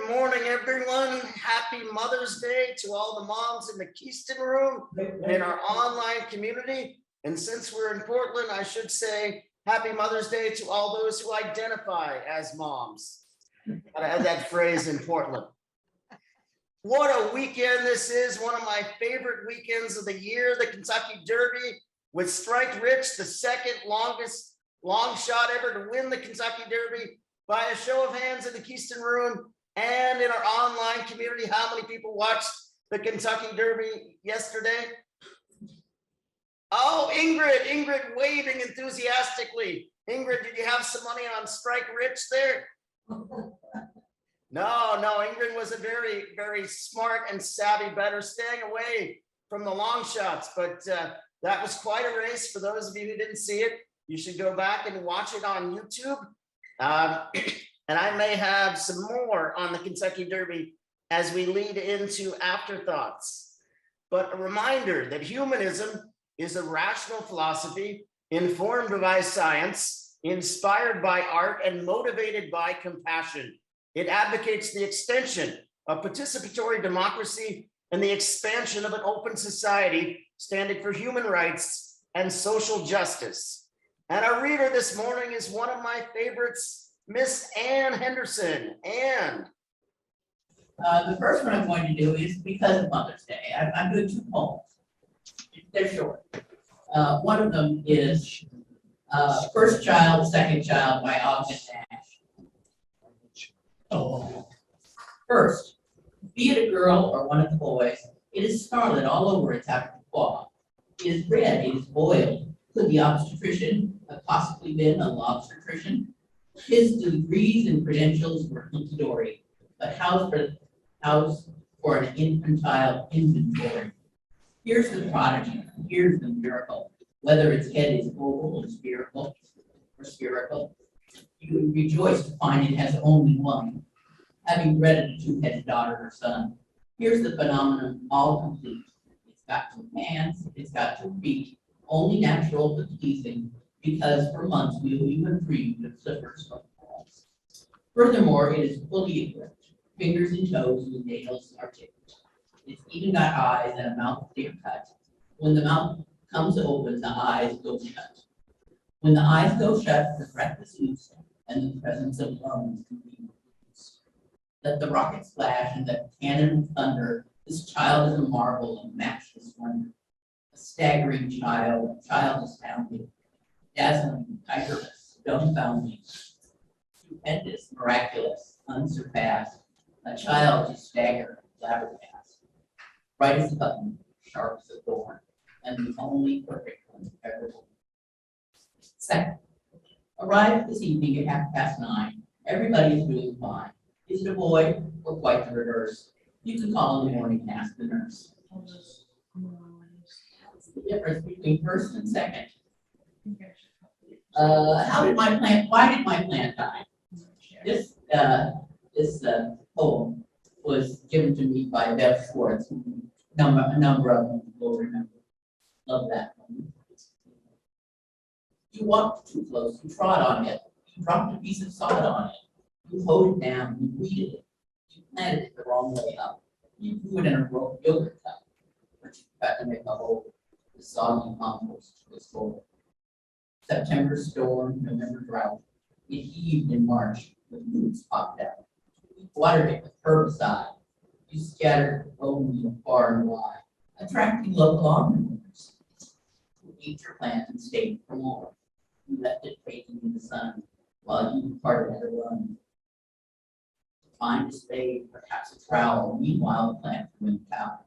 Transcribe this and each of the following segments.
morning, everyone. Happy Mother's Day to all the moms in the Keystone room and in our online community. And since we're in Portland, I should say Happy Mother's Day to all those who identify as moms. Gotta add that phrase in Portland. What a weekend this is. One of my favorite weekends of the year, the Kentucky Derby with Strike Rich, the second longest long shot ever to win the Kentucky Derby. By a show of hands in the Keystone room and in our online community, how many people watched the Kentucky Derby yesterday? Oh, Ingrid waving enthusiastically. Ingrid, did you have some money on Strike Rich there? No, Ingrid was a very, very smart and savvy bettor, staying away from the long shots. But that was quite a race. For those of you who didn't see it, you should go back and watch it on YouTube. And I may have some more on the Kentucky Derby as we lead into afterthoughts. But a reminder that humanism is a rational philosophy informed by science, inspired by art, and motivated by compassion. It advocates the extension of participatory democracy and the expansion of an open society standing for human rights and social justice. And our reader this morning is one of my favorites, Miss Ann Henderson. Ann. The first one I'm going to do is because of Mother's Day. I'm doing two poems. They're short. One of them is First Child, Second Child by Ogden Nash. Oh. First, be it a girl or one of the boys, it is scarlet all over its outer paw. It is red, it is boiled. Could the obstetrician have possibly been a lobstertrician? His degrees and credentials were hunky-dory, but house for an infantile inventory. Here's the prodigy, here's the miracle. Whether its head is oval or spherical, you would rejoice to find it has only one, having bred a two-headed daughter or son. Here's the phenomenon all complete. It's got two hands, it's got two feet, only natural but pleasing, because for months we have even dreamed of slippers from walls. Furthermore, it is fully equipped, fingers and toes with nails are tipped. It's even got eyes and a mouth clear cut. When the mouth comes open, the eyes go shut. When the eyes go shut, the breath is loose, and the presence of lungs can be reduced. Let the rocket splash and the cannon thunder. This child is a marvel of matchless wonder. A staggering child astounding, dazzling, tireless, dumbfounding, stupendous, miraculous, unsurpassed, a child to stagger, flabbergast, bright as a button, sharp as a thorn, and the only perfect one ever born. Second, arrive this evening at 9:30. Everybody is doing fine. Is it a boy or quite the reverse? You can call in the morning and ask the nurse. The difference between first and second. Why did my plant die? This poem was given to me by Bev Schwartz. A number of them will remember. Love that one. You walked too close, you trod on it, you dropped a piece of sod on it, you hoed it down, you weeded it, you planted it the wrong way up, you grew it in a yogurt cup, but you forgot to make a hole. The soggy compost was full. September storm, November drought. It heaved in March, the roots popped out. You watered it with herbicide. You scattered only far and wide, attracting local omnivores. You ate your plant and stayed for more. You left it baking in the sun while you departed at a run. To find a spade, perhaps a trowel. Meanwhile, the plant went out.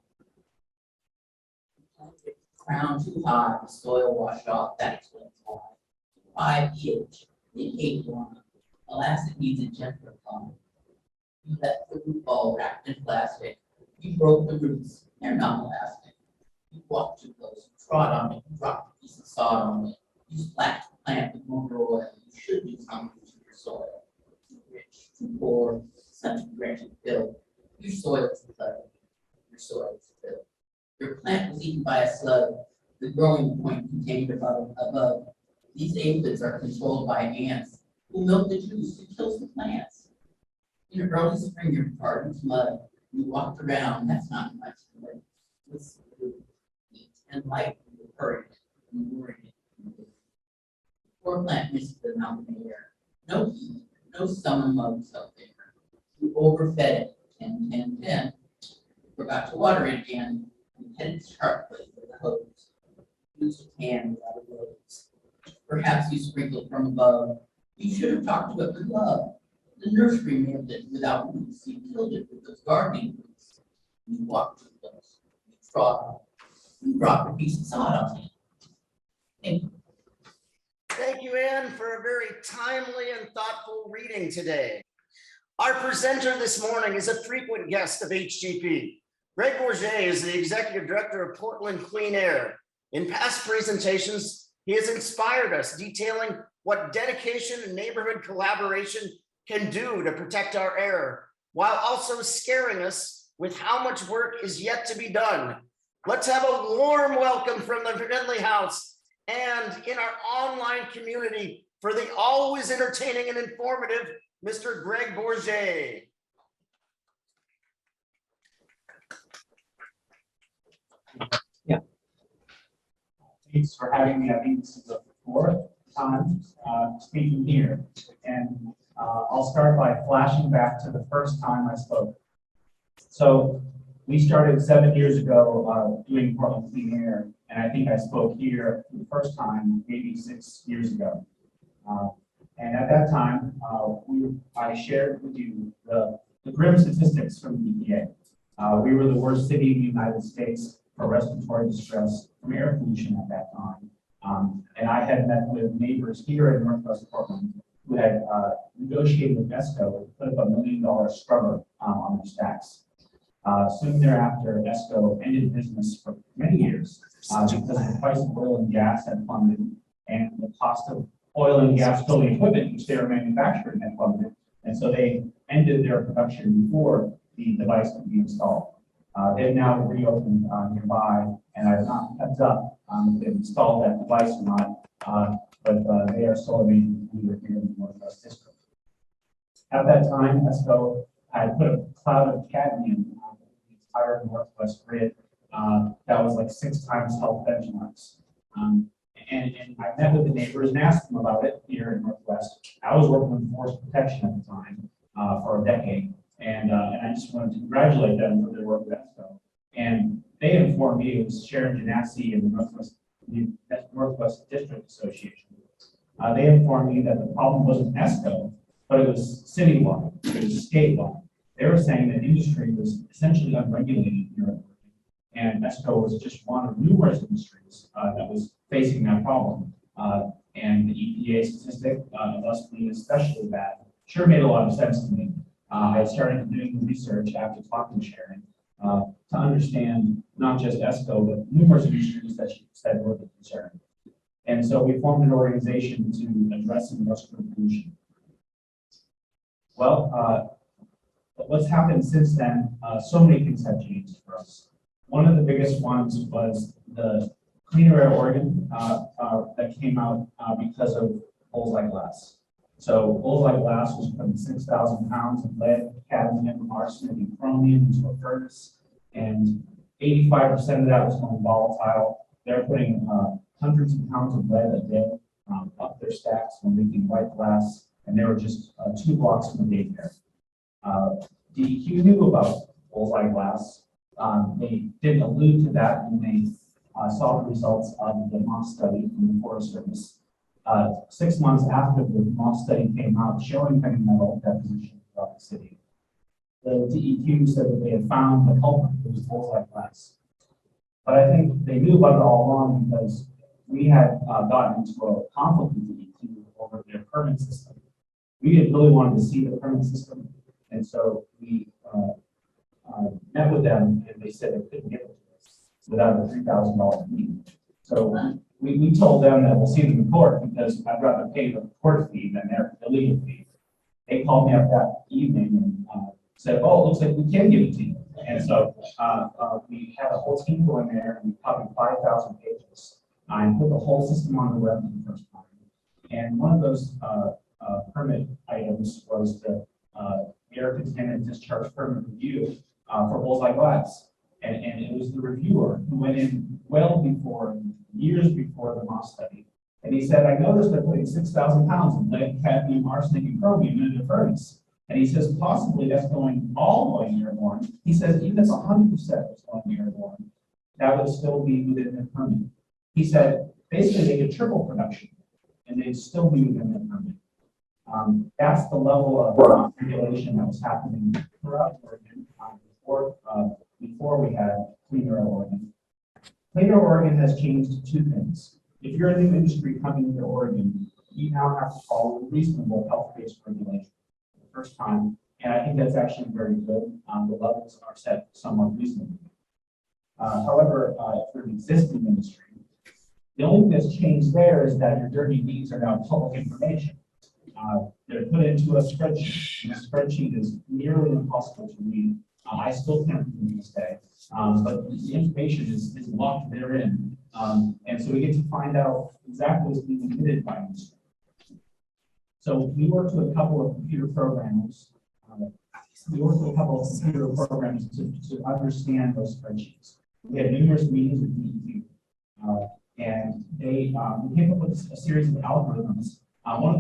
Crown too high, the soil washed off, that explains why. 5 pH, it ate one. Alas, it needs a gentler climate. You left the root ball wrapped in plastic. You broke the roots, they're not elastic. You walked too close, you trod on it, you dropped a piece of sod on it. You splashed the plant with motor oil. You should do something to your soil. Too rich, too poor, such a wretched fill. Your soil is flooded. Your soil is filled. Your plant was eaten by a slug. The growing point contained above. These aphids are controlled by ants who milk the juice and kills the plants. In the early spring, your garden's mud, you walked around, that's not much, but it's heat and light, you hurried and worried. Poor plant missed the mountain air. No heat, no summer mugs up there. You overfed it, 10. Forgot to water it again, and headed sharply for the hose. Used a can without a hose. Perhaps you sprinkled from above. You should have talked to it with love. The nursery mailed it without roots. You killed it with those gardening roots. You walked with those. You trod. You dropped a piece of sod on it. Thank you. Thank you, Anne, for a very timely and thoughtful reading today. Our presenter this morning is a frequent guest of HGP. Greg Bourget is the Executive Director of Portland Clean Air. In past presentations, he has inspired us, detailing what dedication and neighborhood collaboration can do to protect our air, while also scaring us with how much work is yet to be done. Let's have a warm welcome from the Friendly House and in our online community for the always entertaining and informative Mr. Greg Bourget. Yeah. Thanks for having me. I think this is the fourth time speaking here. And I'll start by flashing back to the first time I spoke. So we started 7 years ago doing Portland Clean Air, and I think I spoke here for the first time maybe 6 years ago. And at that time, I shared with you the grim statistics from the EPA. We were the worst city in the United States for respiratory distress from air pollution at that time. And I had met with neighbors here in Northwest Portland who had negotiated with ESCO to put up $1 million scrubber on their stacks. Soon thereafter, ESCO ended business for many years because the price of oil and gas had plummeted and the cost of oil and gas filling equipment, which they were manufacturing, had plummeted. And so they ended their production before the device could be installed. They've now reopened nearby, and I've not kept up if they've installed that device or not, but they are still a major leader here in the Northwest District. At that time, ESCO had put a cloud of cadmium on the entire Northwest grid that was like 6 times health benchmarks. And I met with the neighbors and asked them about it here in Northwest. I was working with forest protection at the time for a decade, and I just wanted to congratulate them for their work with ESCO. And they informed me it was Sharon Janassi and the Northwest District Association. They informed me that the problem wasn't ESCO, but it was citywide, it was statewide. They were saying that industry was essentially unregulated here in Oregon, and ESCO was just one of numerous industries that was facing that problem. And the EPA statistic of us being especially bad sure made a lot of sense to me. I started doing research after talking to Sharon to understand not just ESCO, but numerous industries that she said were the concern. And so we formed an organization to address industrial pollution. Well, what's happened since then, so many things have changed for us. One of the biggest ones was the Cleaner Air Oregon that came out because of bullseye glass. So bullseye glass was putting 6,000 pounds of lead, cadmium, arsenic, and chromium into a furnace, and 85% of that was going volatile. They're putting hundreds of pounds of lead a day up their stacks when making white glass, and they were just 2 blocks from the daycare. DEQ knew about bullseye glass. They didn't allude to that when they saw the results of the Moss study from the Forest Service. 6 months after the Moss study came out showing heavy metal deposition throughout the city, the DEQ said that they had found the culprit, it was bullseye glass. But I think they knew about it all along because we had gotten into a conflict with DEQ over their permit system. We didn't really want to see the permit system, and so we met with them, and they said they couldn't give it to us without a $3,000 fee. So we told them that we'll see them in court because I'd rather pay the court fee than their illegal fee. They called me up that evening and said, "Oh, it looks like we can give it to you." And so we had a whole team go in there and we copied 5,000 pages and put the whole system on the web for the first time. And one of those permit items was the air superintendent discharge permit review for Bullseye Glass. And it was the reviewer who went in years before the Moss study. And he said, I noticed they're putting 6,000 pounds of lead, cadmium, arsenic, and chromium into the furnace. And he says, possibly that's going all the way airborne. He says, even if 100% was going airborne, that would still be within their permit. He said, basically they could triple production and they'd still be within their permit. That's the level of regulation that was happening throughout Oregon before we had Clean Air Oregon. Clean Air Oregon has changed two things. If you're a new industry coming into Oregon, you now have to follow reasonable health-based regulation for the first time, and I think that's actually very good. The levels are set somewhat reasonably. However, if you're an existing industry, the only thing that's changed there is that your dirty deeds are now public information. They're put into a spreadsheet, and the spreadsheet is nearly impossible to read. I still can't read them this day, but the information is locked therein. And so we get to find out exactly what's being committed by industry. So we worked with a couple of computer programmers. To understand those spreadsheets. We had numerous meetings with DEQ, and they we came up with a series of algorithms. One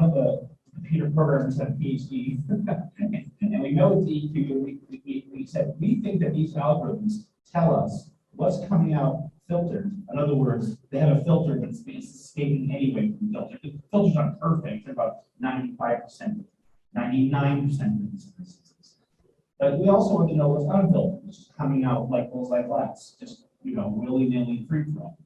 of the computer programmers had a PhD, and we know with DEQ, we said we think that these algorithms tell us what's coming out filtered. In other words, they have a filter that's escaping anyway from the filter. The filters aren't perfect; they're about 95%, 99% of these instances. But we also want to know what's unfiltered, which is coming out like Bullseye Glass, just willy-nilly free flow.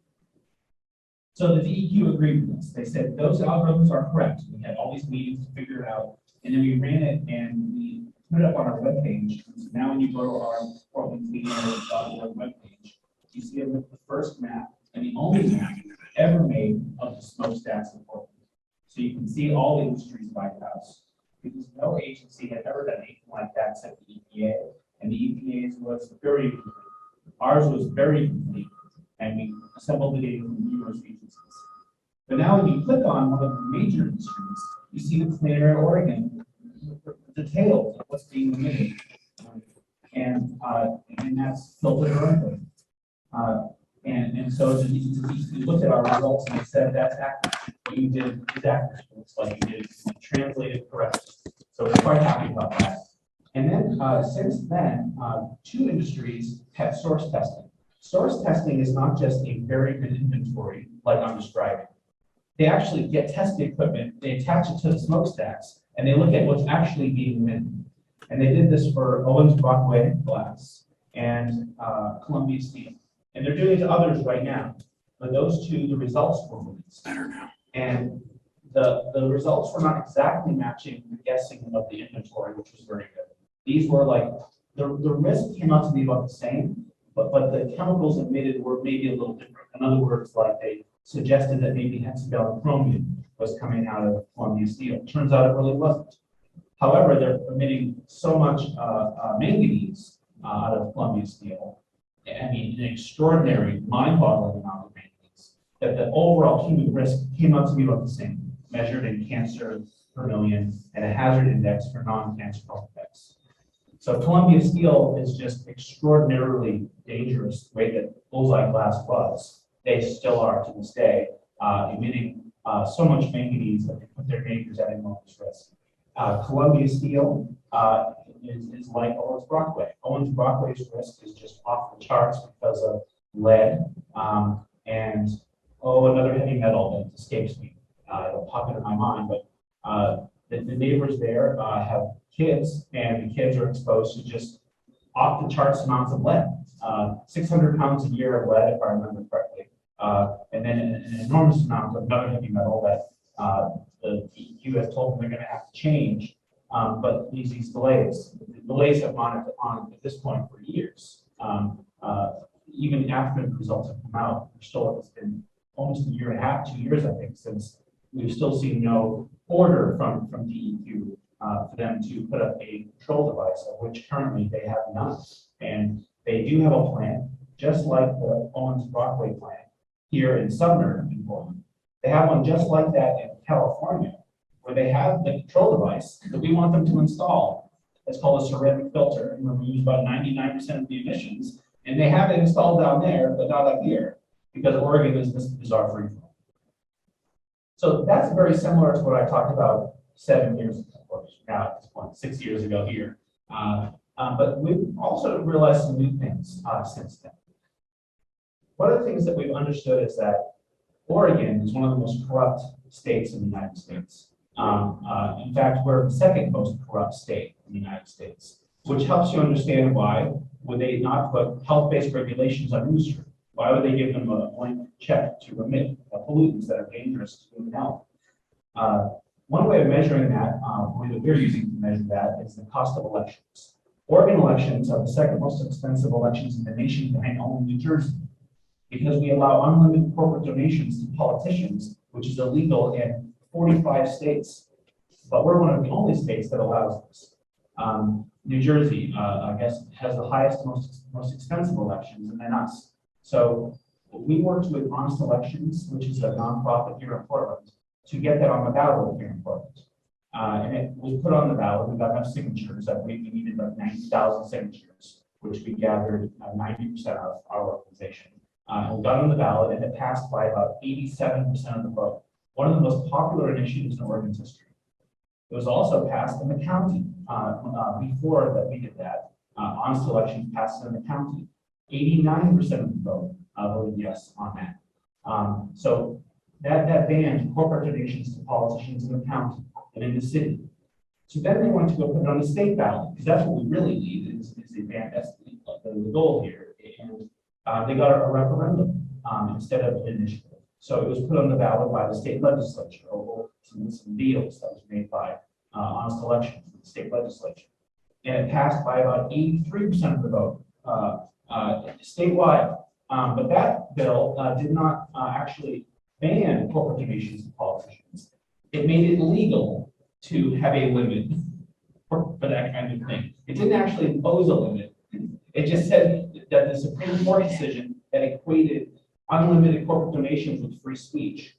So the DEQ agreed with us. They said those algorithms are correct. We had all these meetings to figure it out, and then we ran it and we put it up on our webpage. So now when you go to our portlandcleanair.org webpage, you see the first map and the only map ever made of the smokestacks in Portland. So you can see all the industries by house, because no agency had ever done anything like that except the EPA, and the EPA's was very complete. Ours was very complete, and we assembled the data from numerous agencies. But now when you click on one of the major industries, you see the Clean Air Oregon details of what's being emitted, and that's filtered around. And so we looked at our results and it said that's accurate. What you did is accurate. It looks like you did translated correctly. So we're quite happy about that. And then since then, two industries have source testing. Source testing is not just a very good inventory like I'm describing. They actually get testing equipment, they attach it to the smokestacks, and they look at what's actually being emitted. And they did this for Owens Brockway Glass and Columbia Steel. And they're doing it to others right now. But those two, the results were released. Better now. And the results were not exactly matching the guessing of the inventory, which was very good. These were like, the risk came out to be about the same, but the chemicals emitted were maybe a little different. In other words, like they suggested that maybe hexavalent chromium was coming out of Columbia Steel. Turns out it really wasn't. However, they're emitting so much manganese out of Columbia Steel, I mean, an extraordinary, mind-boggling amount of manganese, that the overall human risk came out to be about the same, measured in cancer per million and a hazard index for non-cancer effects. So Columbia Steel is just extraordinarily dangerous the way that Bullseye Glass was. They still are to this day, emitting so much manganese that they put their neighbors at enormous risk. Columbia Steel is like Owens Brockway. Owens Brockway's risk is just off the charts because of lead and another heavy metal that escapes me. It'll pop into my mind, but the neighbors there have kids, and the kids are exposed to just off the charts amounts of lead. 600 pounds a year of lead, if I remember correctly, and then an enormous amount of another heavy metal that the DEQ has told them they're going to have to change. But these delays have gone on at this point for years. Even after the results have come out, it's been almost a year and a half, 2 years, I think, since we've still seen no order from DEQ for them to put up a control device, of which currently they have none. And they do have a plant, just like the Owens Brockway plant here in Sumner in Portland. They have one just like that in California, where they have the control device that we want them to install. It's called a ceramic filter and removes about 99% of the emissions. And they have it installed down there, but not up here, because Oregon is this bizarre free flow. So that's very similar to what I talked about 7 years ago, or now at this point, 6 years ago here. But we've also realized some new things since then. One of the things that we've understood is that Oregon is one of the most corrupt states in the United States. In fact, we're the second most corrupt state in the United States, which helps you understand why would they not put health-based regulations on industry? Why would they give them a blank check to remit pollutants that are dangerous to human health? One way of measuring that, the way that we're using to measure that, is the cost of elections. Oregon elections are the second most expensive elections in the nation, behind only New Jersey, because we allow unlimited corporate donations to politicians, which is illegal in 45 states. But we're one of the only states that allows this. New Jersey, I guess, has the highest, most expensive elections, and then us. So we worked with Honest Elections, which is a nonprofit here in Portland, to get that on the ballot here in Portland. And it was put on the ballot. We got enough signatures. I believe we needed like 90,000 signatures, which we gathered 90% of our organization. And we got on the ballot, and it passed by about 87% of the vote. One of the most popular initiatives in Oregon's history. It was also passed in the county before that we did that. Honest Elections passed it in the county. 89% of the vote voted yes on that. So that banned corporate donations to politicians in the county and in the city. So then they wanted to go put it on the state ballot, because that's what we really need is a ban. That's the goal here. And they got a referendum instead of an initiative. So it was put on the ballot by the state legislature over some deals that was made by Honest Elections with the state legislature. And it passed by about 83% of the vote statewide. But that bill did not actually ban corporate donations to politicians. It made it legal to have a limit for that kind of thing. It didn't actually impose a limit. It just said that the Supreme Court decision that equated unlimited corporate donations with free speech,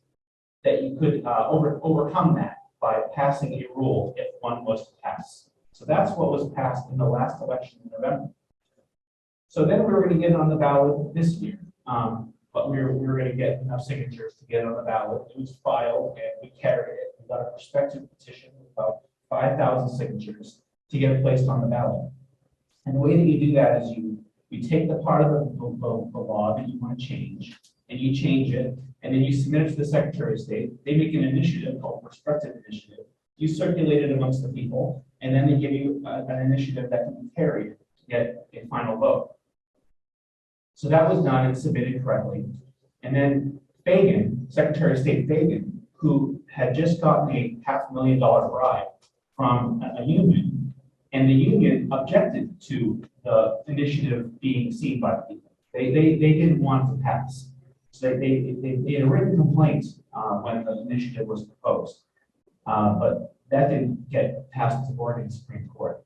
that you could overcome that by passing a rule if one was to pass. So that's what was passed in the last election in November. So then we were going to get it on the ballot this year, but we were going to get enough signatures to get it on the ballot. It was filed and we carried it. We got a prospective petition with about 5,000 signatures to get it placed on the ballot. And the way that you do that is you take the part of the law that you want to change, and you change it, and then you submit it to the Secretary of State. They make an initiative called prospective initiative. You circulate it amongst the people, and then they give you an initiative that can be carried to get a final vote. So that was done and submitted correctly. And then Fagan, Secretary of State Fagan, who had just gotten a $500,000 bribe from a union, and the union objected to the initiative being seen by the people. They didn't want it to pass. So they had a written complaint when the initiative was proposed. But that didn't get passed to the Oregon Supreme Court.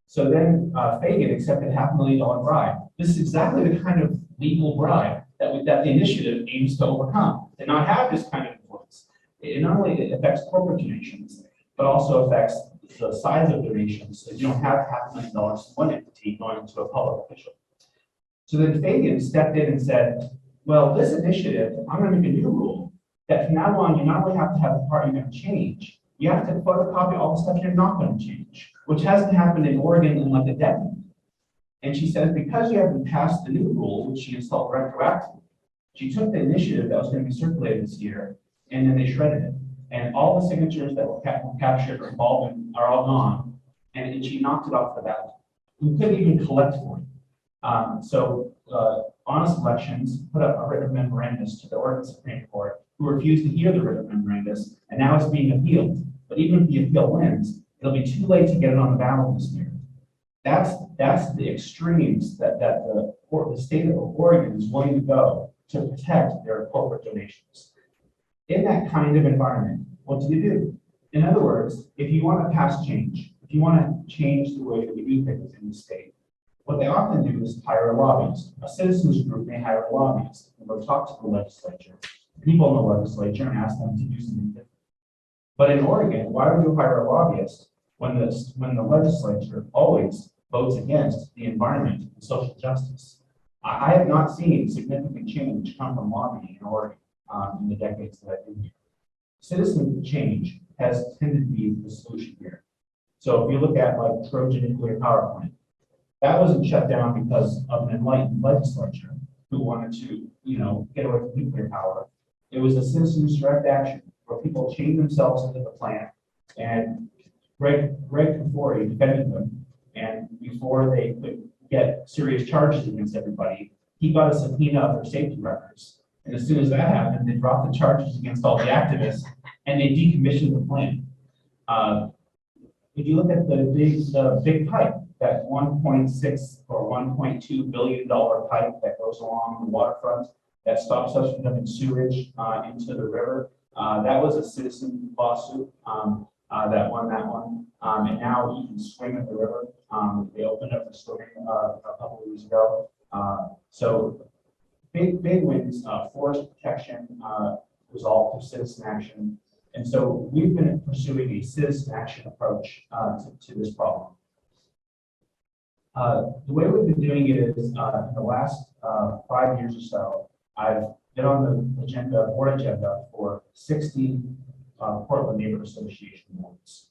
So then Fagan accepted $500,000 bribe. This is exactly the kind of legal bribe that the initiative aims to overcome, to not have this kind of influence. It not only affects corporate donations, but also affects the size of donations. So you don't have $500,000 from one entity going to a public official. So then Fagan stepped in and said, well, this initiative, I'm going to make a new rule that from now on, you not only have to have the part you're going to change, you have to photocopy all the stuff you're not going to change, which hasn't happened in Oregon in like a decade. And she says, because you haven't passed the new rule, which she installed retroactively, she took the initiative that was going to be circulated this year, and then they shredded it. And all the signatures that were captured or involved in are all gone, and she knocked it off the ballot. We couldn't even collect for it. So Honest Elections put up a writ of memorandus to the Oregon Supreme Court, who refused to hear the writ of memorandus, and now it's being appealed. But even if the appeal wins, it'll be too late to get it on the ballot this year. That's the extremes that the state of Oregon is willing to go to protect their corporate donations. In that kind of environment, what do you do? In other words, if you want to pass change, if you want to change the way that we do things in the state, what they often do is hire a lobbyist. A citizens group may hire a lobbyist and go talk to the legislature, people in the legislature, and ask them to do something different. But in Oregon, why would you hire a lobbyist when the legislature always votes against the environment and social justice. I have not seen significant change come from lobbying in Oregon in the decades that I've been here. Citizen change has tended to be the solution here. So if you look at like Trojan nuclear power plant, that wasn't shut down because of an enlightened legislature who wanted to, get away from nuclear power. It was a citizens' direct action where people chained themselves into the plant, and Greg Bourget defended them. And before they could get serious charges against everybody, he got a subpoena of their safety records. And as soon as that happened, they dropped the charges against all the activists and they decommissioned the plant. If you look at the big pipe, that 1.6 or $1.2 billion pipe that goes along the waterfront that stops us from dumping sewage into the river, that was a citizen lawsuit that won that one. And now you can swim in the river. They opened up the swimming a couple of years ago. So big wins, forest protection was all through citizen action. And so we've been pursuing a citizen action approach to this problem. The way we've been doing it is in the last 5 years or so, I've been on the board agenda for 60 Portland Neighborhood Association boards.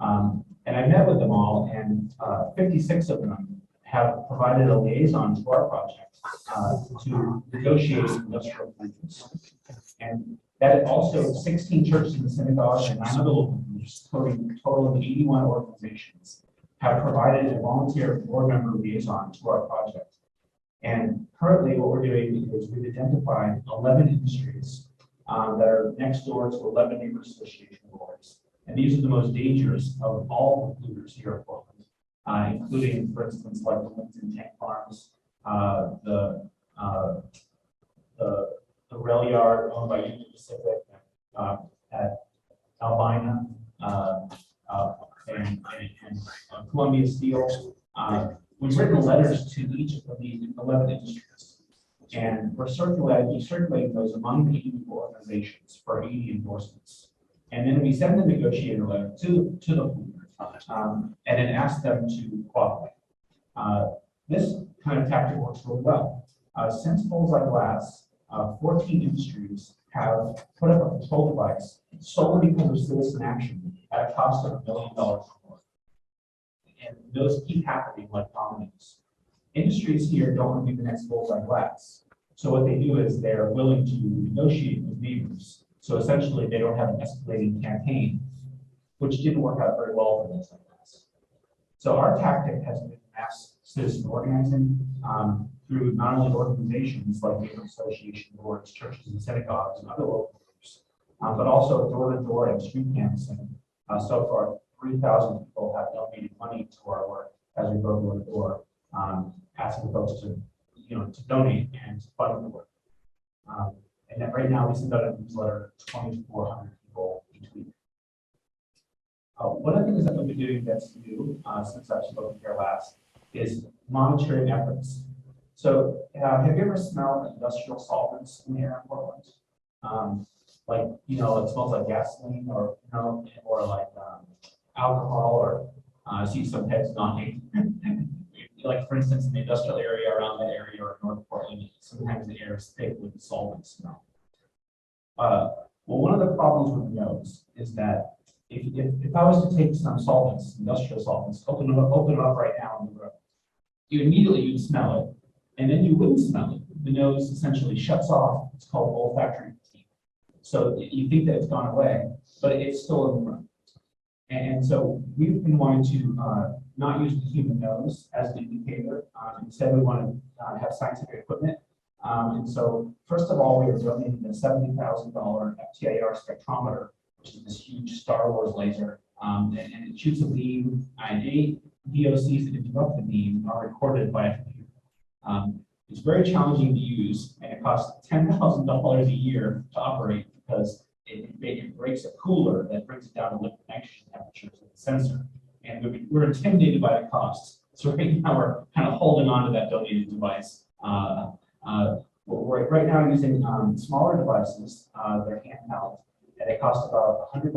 And I met with them all, and 56 of them have provided a liaison to our project to negotiate industrial plans. And that also 16 churches and synagogues and 9 other local groups, totaling a total of 81 organizations, have provided a volunteer board member liaison to our project. And currently what we're doing is we've identified 11 industries that are next door to 11 neighborhood association boards. And these are the most dangerous of all the polluters here in Portland, including, for instance, like the Lincoln Tank Farms, the rail yard owned by Union Pacific at Albina, and Columbia Steel. We've written letters to each of these 11 industries, and we're circulating those among the 84 organizations for 80 endorsements. And then we send the negotiator letter to the polluters, and then ask them to cooperate. This kind of tactic works really well. Since Bulls Like Glass, 14 industries have put up a control device solely because of citizen action at a cost of $1 million or more. And those keep happening like dominoes. Industries here don't want to be the next Bulls Like Glass. So what they do is they're willing to negotiate with neighbors. So essentially they don't have an escalating campaign, which didn't work out very well for Bulls Like Glass. So our tactic has been mass citizen organizing through not only organizations like neighborhood association boards, churches and synagogues and other local groups, but also door-to-door and street canvassing. So far, 3,000 people have donated money to our work as we go door to door, asking folks to donate and fund the work. And then right now we send out a newsletter to 2,400 people each week. One of the things that we've been doing that's new since I've spoken here last is monitoring efforts. So have you ever smelled industrial solvents in the air in Portland? Like, it smells like gasoline or like alcohol, or I see some heads nodding. Like, for instance, in the industrial area around that area or North Portland, sometimes the air is thick with solvent smell. Well, one of the problems with the nose is that if I was to take some solvents, industrial solvents, open it up right now in the room, you'd smell it. And then you wouldn't smell it. The nose essentially shuts off. It's called olfactory fatigue. So you think that it's gone away, but it's still in the room. And so we've been wanting to not use the human nose as the indicator. Instead, we want to have scientific equipment. And so, first of all, we are donating a $70,000 FTIR spectrometer, which is this huge Star Wars laser. And it shoots a beam, and any VOCs that interrupt the beam are recorded by a computer. It's very challenging to use, and it costs $10,000 a year to operate because it breaks a cooler that brings it down to liquid nitrogen temperatures with the sensor. And we're intimidated by the costs. So right now we're kind of holding on to that donated device. We're right now using smaller devices, they're handheld, and they cost about $100.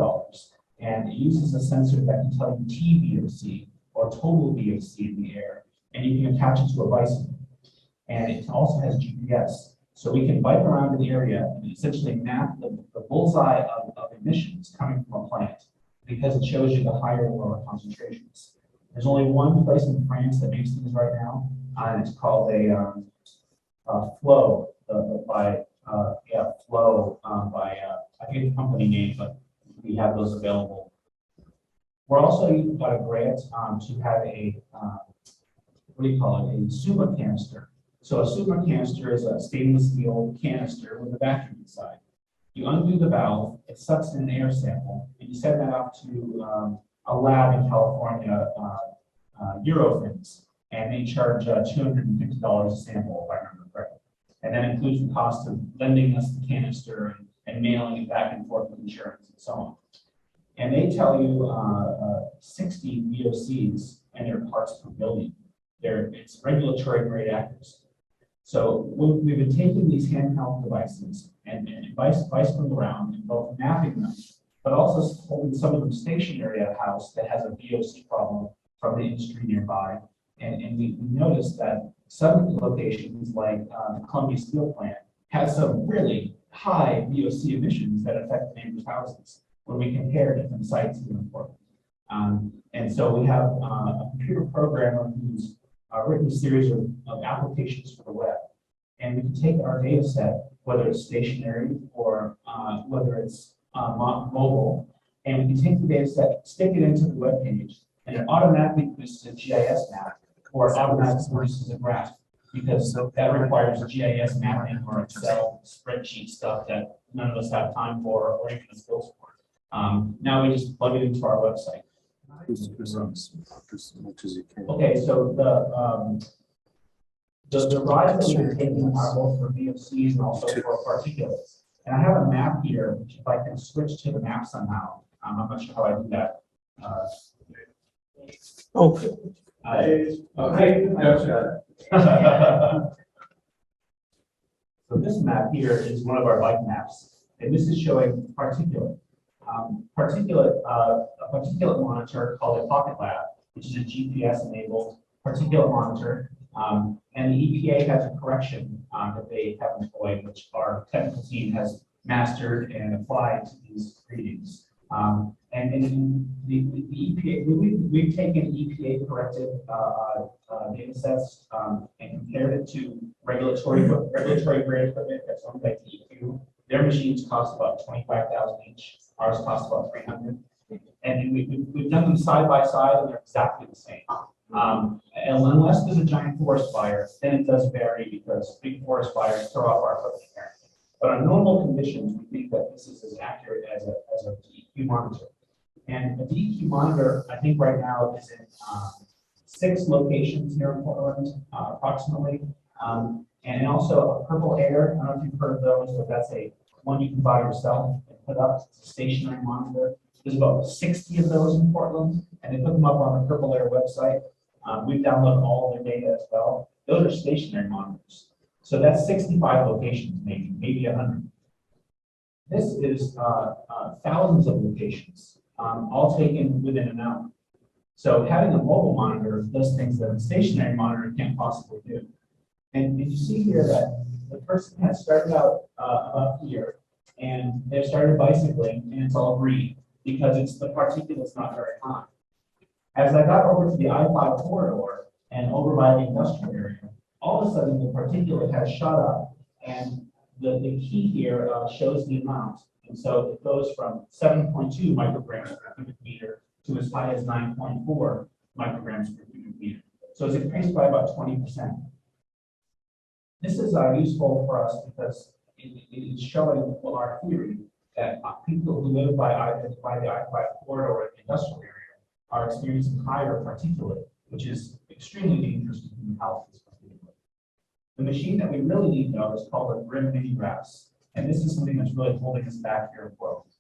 And it uses a sensor that can tell you TVOC or total VOC in the air, and you can attach it to a bicycle. And it also has GPS. So we can bike around the area and essentially map the bullseye of emissions coming from a plant because it shows you the higher and lower concentrations. There's only one place in France that makes these right now, and it's called a Flow by I forget the company name, but we have those available. We're also got a grant to have a what do you call it? A super canister. So a super canister is a stainless steel canister with a vacuum inside. You undo the valve, it sucks in an air sample, and you send that out to a lab in California, Eurofins, and they charge $250 a sample, if I remember correctly. And that includes the cost of lending us the canister and mailing it back and forth with insurance and so on. And they tell you 60 VOCs and their parts per billion. It's regulatory grade accuracy. So we've been taking these handheld devices and bicycling around and both mapping them, but also holding some of them stationary at a house that has a VOC problem from the industry nearby. And we noticed that some locations like the Columbia Steel plant has some really high VOC emissions that affect the neighbors' houses when we compare different sites here in Portland. And so we have a computer programmer who's written a series of applications for the web. And we can take our data set, whether it's stationary or whether it's mobile, and we can take the data set, stick it into the web page, and it automatically produces a GIS map or it automatically produces a graph, because that requires a GIS mapping or Excel spreadsheet stuff that none of us have time for or even the skills for. Now we just plug it into our website. Okay, so the rides that we're taking are both for VOCs and also for particulates. And I have a map here, which if I can switch to the map somehow, I'm not sure how I do that. So this map here is one of our bike maps, and this is showing particulate. A particulate monitor called a Pocket Lab, which is a GPS-enabled particulate monitor. And the EPA has a correction that they have employed, which our technical team has mastered and applied to these readings. And the EPA, we've taken EPA corrected data sets and compared it to regulatory grade equipment that's owned by DEQ. Their machines cost about $25,000 each. Ours costs about $300. And we've done them side by side, and they're exactly the same. And unless there's a giant forest fire, then it does vary because big forest fires throw off our equipment apparently. But on normal conditions, we think that this is as accurate as a DEQ monitor. And a DEQ monitor, I think right now is in 6 locations here in Portland, approximately. And also a Purple Air, I don't know if you've heard of those, but that's one you can buy yourself and put up. It's a stationary monitor. There's about 60 of those in Portland, and they put them up on the Purple Air website. We've downloaded all of their data as well. Those are stationary monitors. So that's 65 locations, maybe 100. This is thousands of locations, all taken within an hour. So having a mobile monitor does things that a stationary monitor can't possibly do. And you see here that the person has started out up here, and they've started bicycling, and it's all green because the particulate's not very high. As I got over to the I-5 corridor and over by the industrial area, all of a sudden the particulate has shot up, and the key here shows the amount. And so it goes from 7.2 micrograms per cubic meter to as high as 9.4 micrograms per cubic meter. So it's increased by about 20%. This is useful for us because it is showing our theory that people who live by the I-5 corridor or the industrial area are experiencing higher particulate, which is extremely dangerous to human health. The machine that we really need, though, is called a Grim Mini Graphs, and this is something that's really holding us back here in Portland.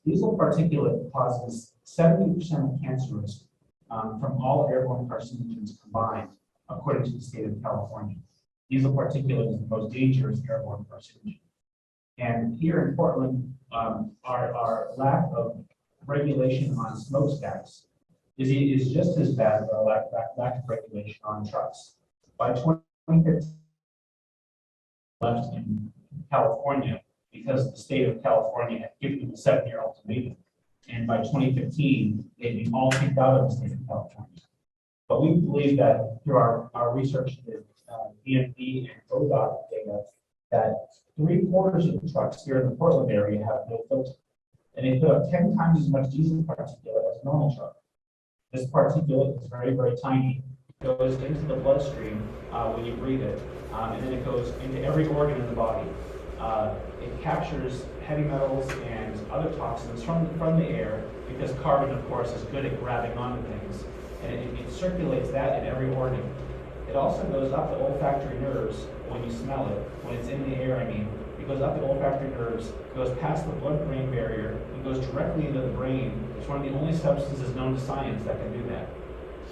Diesel particulate causes 70% of cancer risk from all airborne carcinogens combined, according to the state of California. Diesel particulate is the most dangerous airborne carcinogen. And here in Portland, our lack of regulation on smokestacks is just as bad as our lack of regulation on trucks. By 2015, left in California because the state of California had given them a 7-year ultimatum. And by 2015, they'd been all kicked out of the state of California. But we believe that through our research with DMV and ODOT data, that 3/4 of the trucks here in the Portland area have no filter. And they put up 10 times as much diesel particulate as a normal truck. This particulate is very, very tiny. It goes into the bloodstream when you breathe it, and then it goes into every organ in the body. It captures heavy metals and other toxins from the air because carbon, of course, is good at grabbing onto things, and it circulates that in every organ. It also goes up the olfactory nerves when you smell it, when it's in the air, I mean. It goes up the olfactory nerves, goes past the blood-brain barrier, and goes directly into the brain. It's one of the only substances known to science that can do that.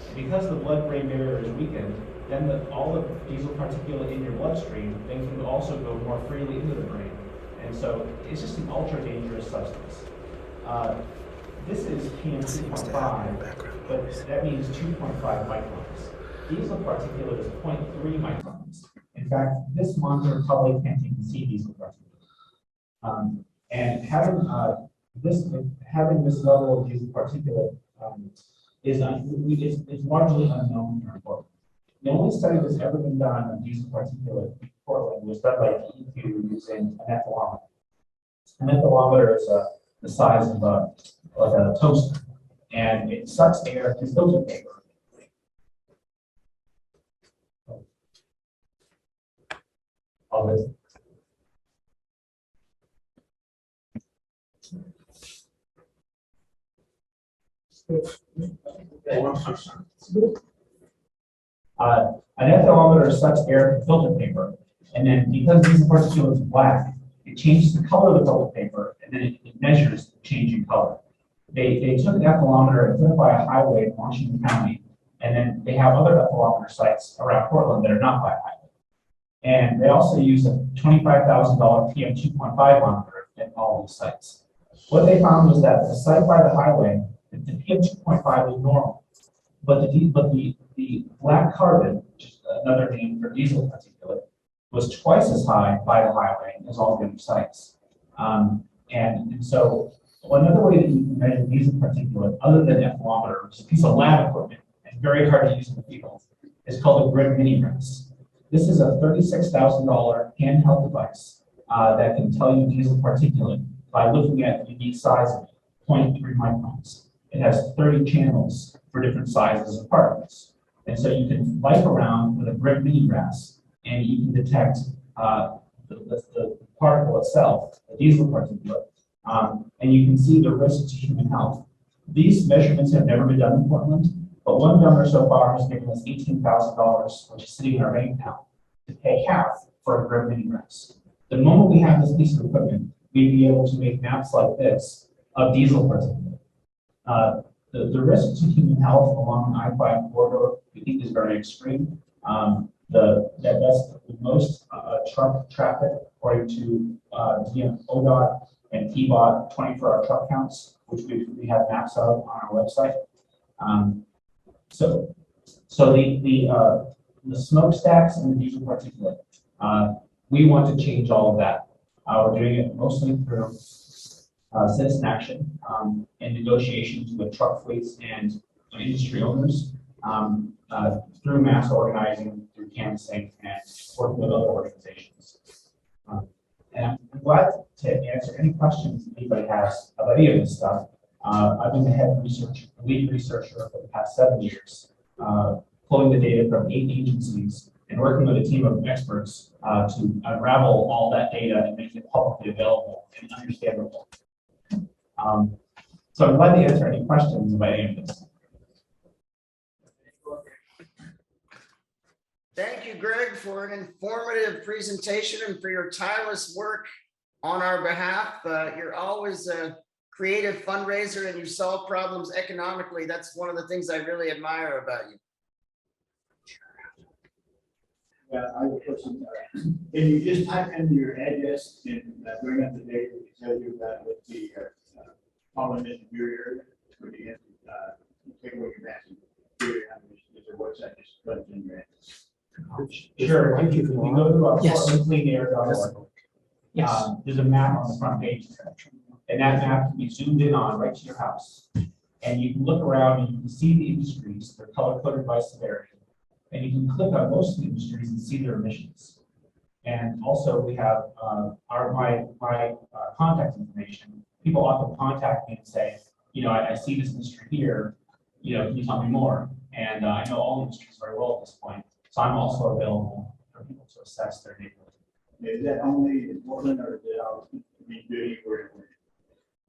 And because the blood-brain barrier is weakened, then all the diesel particulate in your bloodstream then can also go more freely into the brain. And so it's just an ultra-dangerous substance. This is PM 2.5, but that means 2.5 microns. Diesel particulate is 0.3 microns. In fact, this monitor probably can't even see diesel particulate. And having this level of diesel particulate is largely unknown in our report. The only study that's ever been done on diesel particulate in Portland was done by DEQ using an ethylometer. An ethylometer is the size of like a toaster, and it sucks air to filter paper. All this. An ethylometer sucks air from filter paper, and then because diesel particulate is black, it changes the color of the filter paper, and then it measures the change in color. They took an ethylometer and put it by a highway in Washington County, and then they have other ethylometer sites around Portland that are not by a highway. And they also use a $25,000 PM 2.5 monitor at all these sites. What they found was that the site by the highway, the PM 2.5 is normal, but the black carbon, which is another name for diesel particulate, was twice as high by the highway as all the other sites. And so another way that you can measure diesel particulate, other than ethylometer, which is a piece of lab equipment and very hard to use in the field, is called a grid mini res. This is a $36,000 handheld device that can tell you diesel particulate by looking at the unique size of it, 0.3 microns. It has 30 channels for different sizes of particles. And so you can bike around with a grid mini res and you can detect the particle itself, the diesel particulate, and you can see the risk to human health. These measurements have never been done in Portland, but one donor so far has given us $18,000, which is sitting in our bank account, to pay half for a grid mini res. The moment we have this piece of equipment, we'd be able to make maps like this of diesel particulate. The risk to human health along the I-5 corridor, we think, is very extreme. That's the most truck traffic according to ODOT and PBOT 24-hour truck counts, which we have maps of on our website. So the smokestacks and the diesel particulate, we want to change all of that. We're doing it mostly through citizen action and negotiations with truck fleets and industry owners, through mass organizing, through canvassing, and working with other organizations. And I'm glad to answer any questions anybody has about any of this stuff. I've been the lead researcher for the past 7 years, pulling the data from 8 agencies and working with a team of experts to unravel all that data and make it publicly available and understandable. So I'm glad to answer any questions about any of this. Thank you, Greg, for an informative presentation and for your tireless work on our behalf. You're always a creative fundraiser and you solve problems economically. That's one of the things I really admire about you. Yeah, I will put some. Can you just type in your address and bring up the data to tell you about what the following this in your area, would you have to take away your massive area, is there website just plugged in your Sure, if you go to Yes. portlandcleanair.org, Yes. there's a map on the front page there. And that map can be zoomed in on right to your house. And you can look around and you can see the industries, they're color coded by severity. And you can click on most of the industries and see their emissions. And also we have my contact information. People often contact me and say, I see this industry here, can you tell me more? And I know all industries very well at this point. So I'm also available for people to assess their neighborhood. Is that only in Portland or is it out be doing where?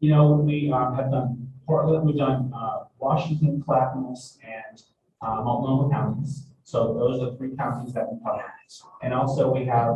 We have done Portland, we've done Washington, Clackamas, and Multnomah counties. So those are the 3 counties that we cover. And also we have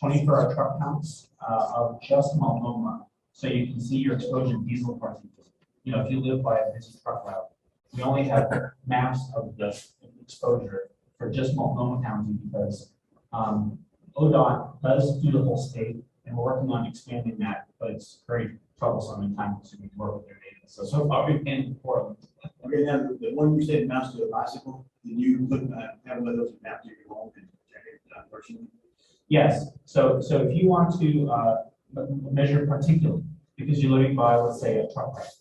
24-hour truck counts of just Multnomah. So you can see your exposure to diesel particles. If you live by a busy truck route, we only have maps of the exposure for just Multnomah County because ODOT does do the whole state, and we're working on expanding that, but it's very troublesome and time consuming to work with their data. So far we've been in Portland. Okay, now the one you said mounts to a bicycle, did you put have one of those maps to your home and check it personally? Yes, so if you want to measure particulate, because you're living by, let's say, a truck route,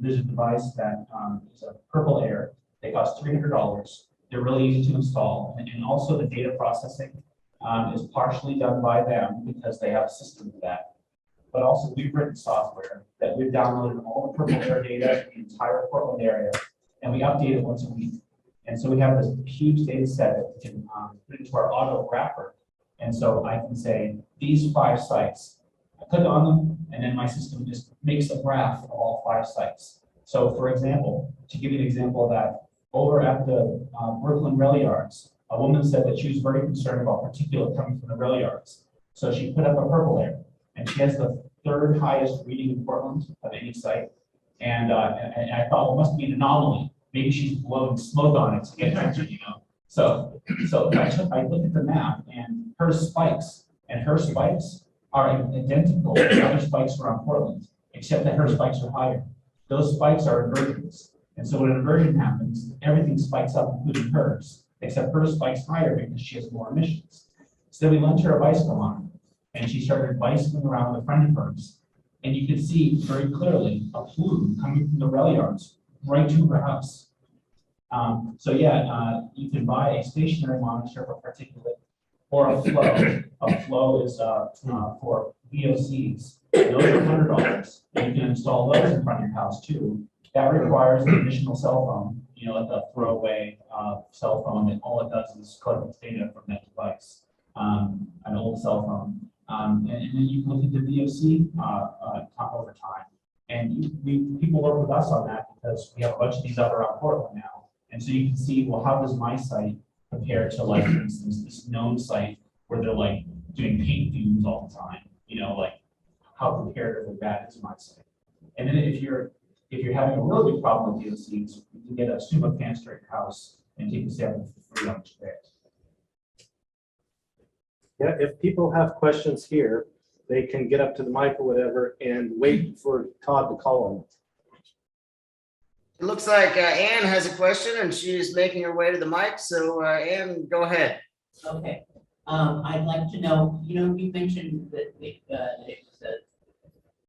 there's a device that is a purple air. They cost $300. They're really easy to install, and also the data processing is partially done by them because they have a system for that. But also we've written software that we've downloaded all the purple air data in the entire Portland area, and we update it once a week. And so we have this huge data set that we can put into our auto wrapper. And so I can say, these 5 sites, I click on them, and then my system just makes a graph of all 5 sites. So for example, to give you an example of that, over at the Brooklyn rail yards, a woman said that she was very concerned about particulate coming from the rail yards. So she put up a purple air, and she has the 3rd highest reading in Portland of any site. And I thought, well, it must be an anomaly. Maybe she's blowing smoke on it to get attention, So I looked at the map, and her spikes are identical to the other spikes around Portland, except that her spikes are higher. Those spikes are inversions. And so when an inversion happens, everything spikes up, including hers, except her spikes higher because she has more emissions. So we lent her a bicycle on, and she started bicycling around with a friend of hers. And you could see very clearly a plume coming from the rail yards right to her house. You can buy a stationary monitor for particulate or a flow. A flow is for VOCs. Those are $100. And you can install those in front of your house too. That requires an additional cell phone, like a throwaway cell phone, and all it does is collect data from that device, an old cell phone. And then you can look at the VOC over time. And people work with us on that because we have a bunch of these up around Portland now. And so you can see, well, how does my site compare to, like, for instance, this known site where they're like doing paint fumes all the time, how comparatively bad is my site? And then if you're having a really big problem with VOCs, you can get a sumo canister at your house and take a sample for free on the day. Yeah, if people have questions here, they can get up to the mic or whatever and wait for Todd to call them. It looks like Ann has a question and she's making her way to the mic. So Ann, go ahead. Okay, I'd like to know, you mentioned that it was a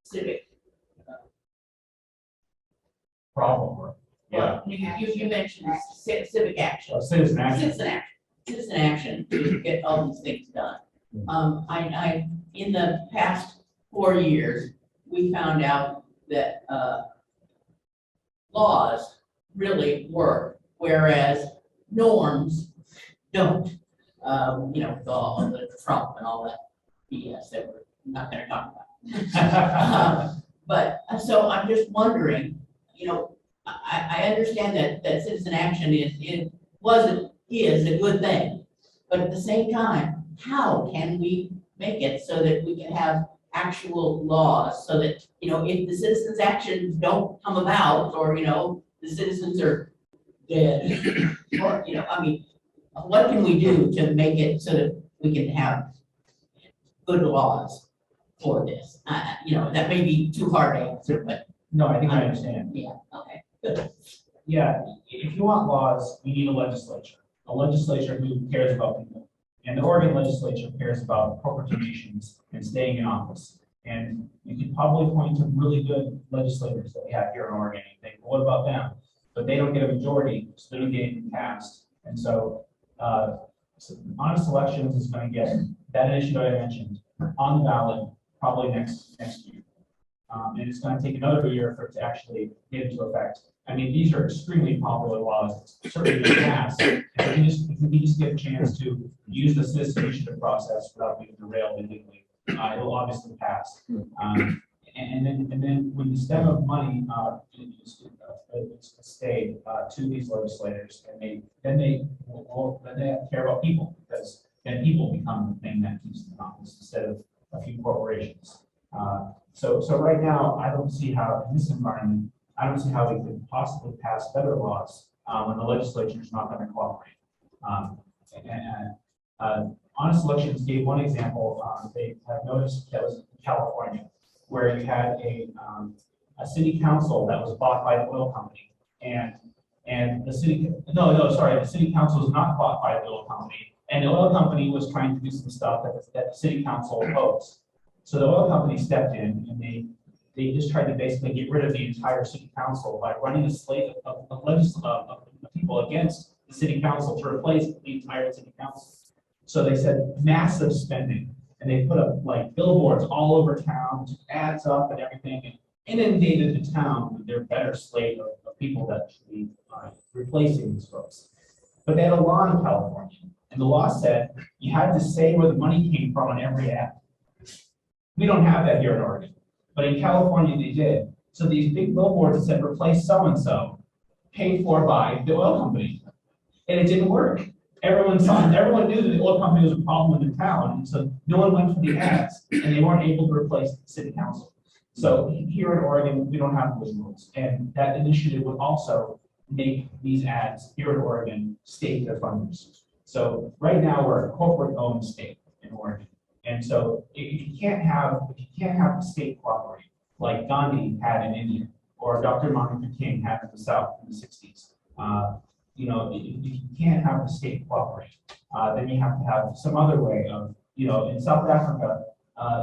civic. Problem. Yeah. Well, you mentioned civic action. Citizen action. Citizen action to get all these things done. I in the past 4 years, we found out that laws really work, whereas norms don't. The Trump and all that BS that we're not going to talk about. But so I'm just wondering, I understand that citizen action is a good thing, but at the same time, how can we make it so that we can have actual laws so that, if the citizens' actions don't come about, or, the citizens are dead, or, what can we do to make it so that we can have good laws? for this? That may be too hard to answer, but No, I think I understand. yeah, okay, good. Yeah, if you want laws, you need a legislature who cares about people. And the Oregon legislature cares about corporate donations and staying in office. And you can probably point to really good legislators that we have here in Oregon and think, well, what about them? But they don't get a majority, so they don't get anything passed. And so, honest elections is going to get that initiative I mentioned on the ballot probably next year. And it's going to take another year for it to actually get into effect. I mean, these are extremely popular laws, certainly in the past. If we just get a chance to use the citizen initiative process without being derailed illegally, it'll obviously pass. And then when the stem of money is stayed to these legislators, and then they care about people, because then people become the thing that keeps them in office instead of a few corporations. So right now, I don't see how in this environment, I don't see how we could possibly pass better laws when the legislature is not going to cooperate. Honest Elections gave one example. They have noticed that was in California, where you had a city council that was bought by the oil company, and the city the city council was not bought by the oil company, and the oil company was trying to do some stuff that the city council opposed. So the oil company stepped in and they just tried to basically get rid of the entire city council by running a slate of people against the city council to replace the entire city council. So they said massive spending, and they put up like billboards all over town, ads up and everything, and inundated the town with their better slate of people that should be replacing these folks. But they had a law in California, and the law said you had to say where the money came from on every ad. We don't have that here in Oregon, but in California they did. So these big billboards that said replace so-and-so, paid for by the oil company, and it didn't work. Everyone knew that the oil company was a problem in the town, and so no one went for the ads, and they weren't able to replace the city council. So here in Oregon, we don't have those rules, and that initiative would also make these ads here in Oregon state their funders. So right now we're a corporate-owned state in Oregon, and so if you can't have the state cooperate like Gandhi had in India or Dr. Martin Luther King had in the South in the '60s. If you can't have the state cooperate, then you have to have some other way of, in South Africa,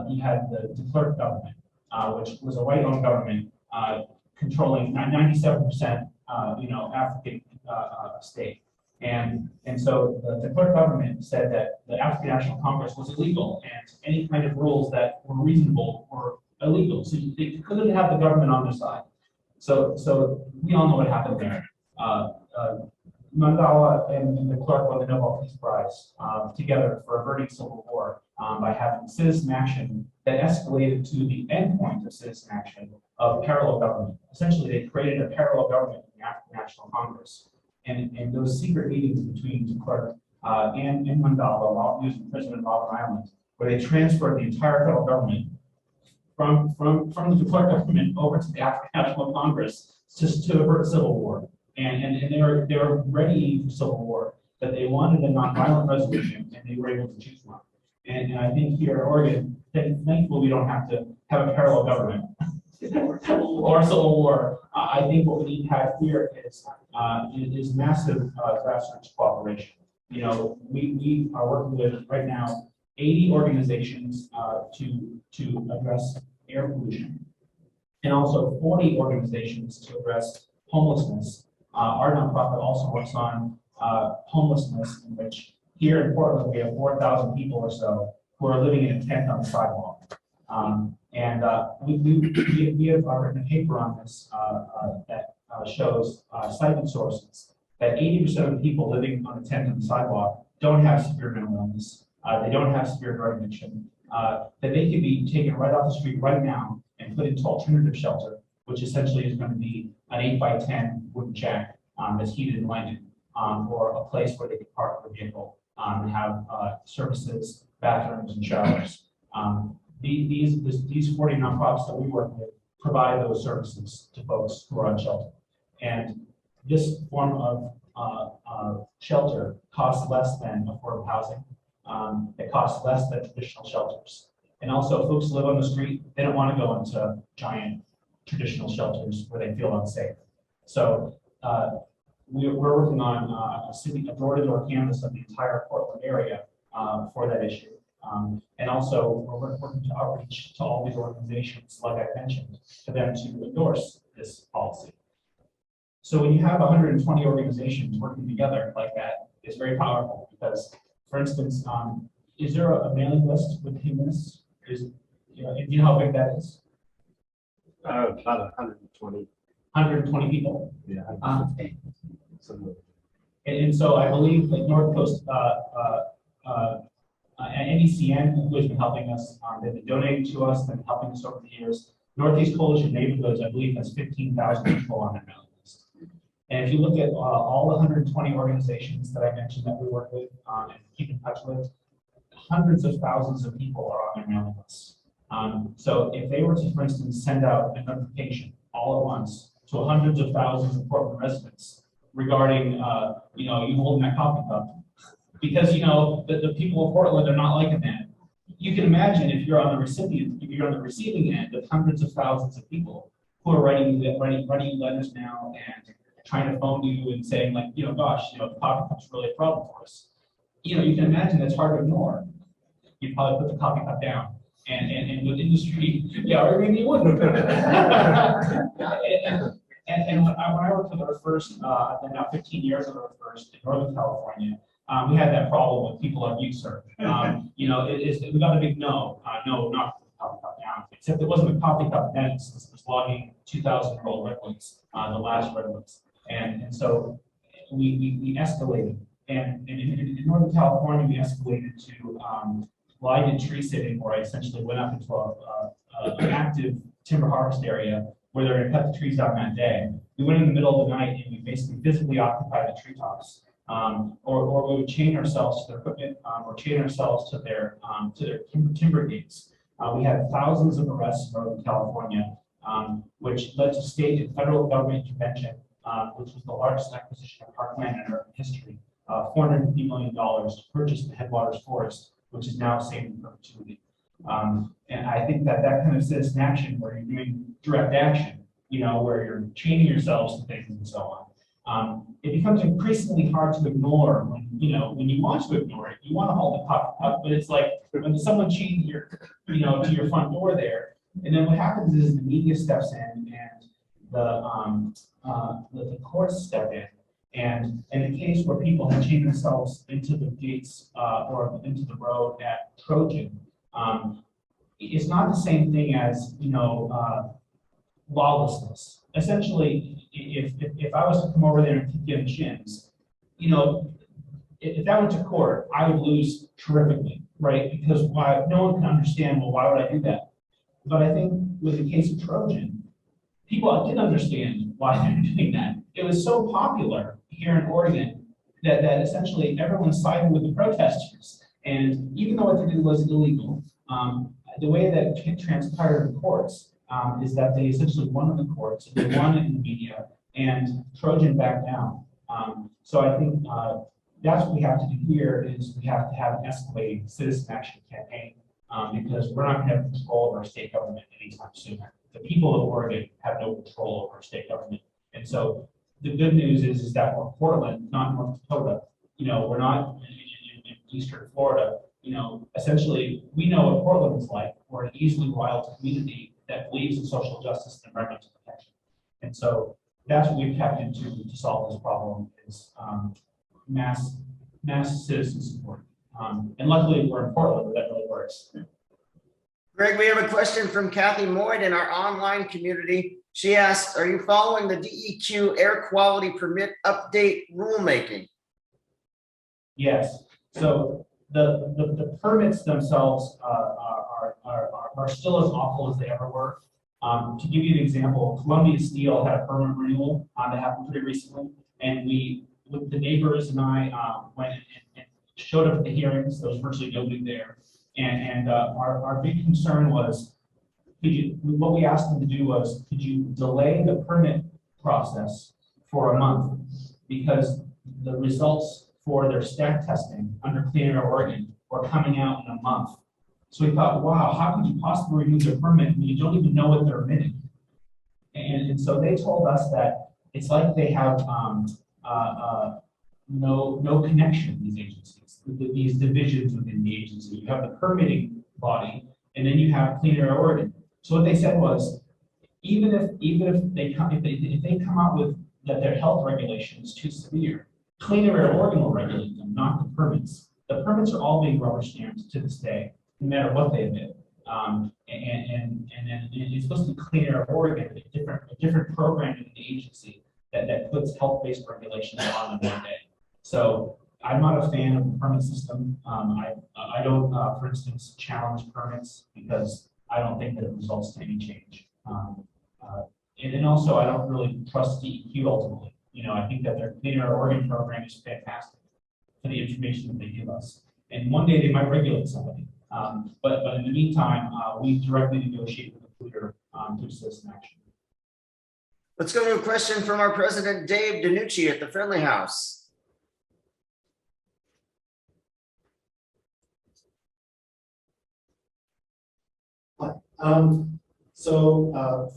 you had the de Klerk government, which was a white-owned government controlling 97%, African state. And so the de Klerk government said that the African National Congress was illegal, and any kind of rules that were reasonable were illegal. So they couldn't have the government on their side. So we all know what happened there. Mandela and de Klerk won the Nobel Peace Prize together for averting civil war by having citizen action that escalated to the endpoint of citizen action of parallel government. Essentially, they created a parallel government in the African National Congress. And those secret meetings between de Klerk and Mandela while he was in prison in Robben Island, where they transferred the entire federal government from the de Klerk government over to the African National Congress just to avert civil war. And they were ready for civil war, but they wanted a nonviolent resolution, and they were able to choose one. And I think here in Oregon, thankfully, we don't have to have a parallel government or civil war. I think what we need to have here is massive grassroots cooperation. We are working with right now 80 organizations to address air pollution, and also 40 organizations to address homelessness. Our nonprofit also works on homelessness, in which here in Portland we have 4,000 people or so who are living in a tent on the sidewalk. We have written a paper on this that shows cited sources that 80% of the people living on a tent on the sidewalk don't have severe mental illness. They don't have severe drug addiction. That they could be taken right off the street right now and put into alternative shelter, which essentially is going to be an 8x10 wooden shack that's heated and lighted, or a place where they can park their vehicle and have services, bathrooms, and showers. These 40 nonprofits that we work with provide those services to folks who are on shelter. And this form of shelter costs less than affordable housing. It costs less than traditional shelters. And also folks who live on the street, they don't want to go into giant traditional shelters where they feel unsafe. So we're working on a door-to-door canvas of the entire Portland area for that issue. And also we're working to outreach to all these organizations, like I mentioned, for them to endorse this policy. So when you have 120 organizations working together like that, it's very powerful because, for instance, is there a mailing list within this? Do you know how big that is? About 120. 120 people. Yeah. And so I believe like North Coast, NECN, who has been helping us, they've been donating to us, they've been helping us over the years. Northeast Coalition Neighborhoods, I believe, has 15,000 people on their mailing list. And if you look at all the 120 organizations that I mentioned that we work with and keep in touch with, hundreds of thousands of people are on their mailing lists. So if they were to, for instance, send out a notification all at once to hundreds of thousands of Portland residents regarding, you holding that coffee cup, because the people of Portland are not liking that. You can imagine if you're on the receiving end of hundreds of thousands of people who are writing letters now and trying to phone you and saying like, gosh, the coffee cup's really a problem for us. You can imagine that's hard to ignore. You probably put the coffee cup down. And with industry, yeah, I mean, you wouldn't. And when I worked with our first, I've been now 15 years with our first in Northern California, we had that problem with people on USERV. We got a big no, not the coffee cup down, except it wasn't a coffee cup then, it was logging 2,000-year-old redwoods, the last redwoods. And so we escalated. And in Northern California, we escalated to blinded tree sitting, where I essentially went up into an active timber harvest area where they're going to cut the trees down that day. We went in the middle of the night and we basically physically occupied the treetops, or we would chain ourselves to their equipment, or chain ourselves to their timber gates. We had thousands of arrests in Northern California, which led to state and federal government intervention, which was the largest acquisition of parkland in American history, $450 million to purchase the Headwaters Forest, which is now safe in perpetuity. And I think that kind of citizen action, where you're doing direct action, where you're chaining yourselves to things and so on, it becomes increasingly hard to ignore when you want to ignore it. You want to hold the coffee cup, but it's like when someone chains your, to your front door there, and then what happens is the media steps in and the courts step in. And in the case where people have chained themselves into the gates or into the road at Trojan, it's not the same thing as lawlessness. Essentially, if I was to come over there and kick you in the shins, if that went to court, I would lose terrifically, right? Because no one can understand, well, why would I do that? But I think with the case of Trojan, people did understand why they were doing that. It was so popular here in Oregon that essentially everyone sided with the protesters. And even though what they did was illegal, the way that it transpired in the courts is that they essentially won in the courts, they won in the media, and Trojan backed down. So I think that's what we have to do here is we have to have an escalating citizen action campaign because we're not going to have control of our state government anytime soon. The people of Oregon have no control over our state government. And so the good news is that we're Portland, not North Dakota. We're not in Eastern Florida. Essentially, we know what Portland is like. We're an easily wild community that believes in social justice and environmental protection. And so that's what we've tapped into to solve this problem is mass citizen support. And luckily, we're in Portland where that really works. Greg, we have a question from Kathy Moyd in our online community. She asks, are you following the DEQ air quality permit update rulemaking? Yes. So the permits themselves are still as awful as they ever were. To give you an example, Columbia Steel had a permit renewal that happened pretty recently, and with the neighbors and I went and showed up at the hearings. There was virtually nobody there, and our big concern was, what we asked them to do was, could you delay the permit process for a month, because the results for their stack testing under Clean Air Oregon were coming out in a month. So we thought, wow, how could you possibly renew their permit when you don't even know what they're emitting? And so they told us that it's like they have no connection, these agencies, these divisions within the agency. You have the permitting body, and then you have Clean Air Oregon. So what they said was, even if they come out with that their health regulation is too severe, Clean Air Oregon will regulate them, not the permits. The permits are all being rubber stamped to this day, no matter what they emit. And then it's supposed to be Clean Air Oregon, a different program in the agency that puts health-based regulations on them one day. So I'm not a fan of the permit system. I don't, for instance, challenge permits because I don't think that it results to any change. And then also, I don't really trust DEQ ultimately. You know, I think that their Clean Air Oregon program is fantastic for the information that they give us. And one day they might regulate somebody. But in the meantime, we directly negotiate with the polluter through citizen action. Let's go to a question from our president, Dave DiNucci at the Friendly House.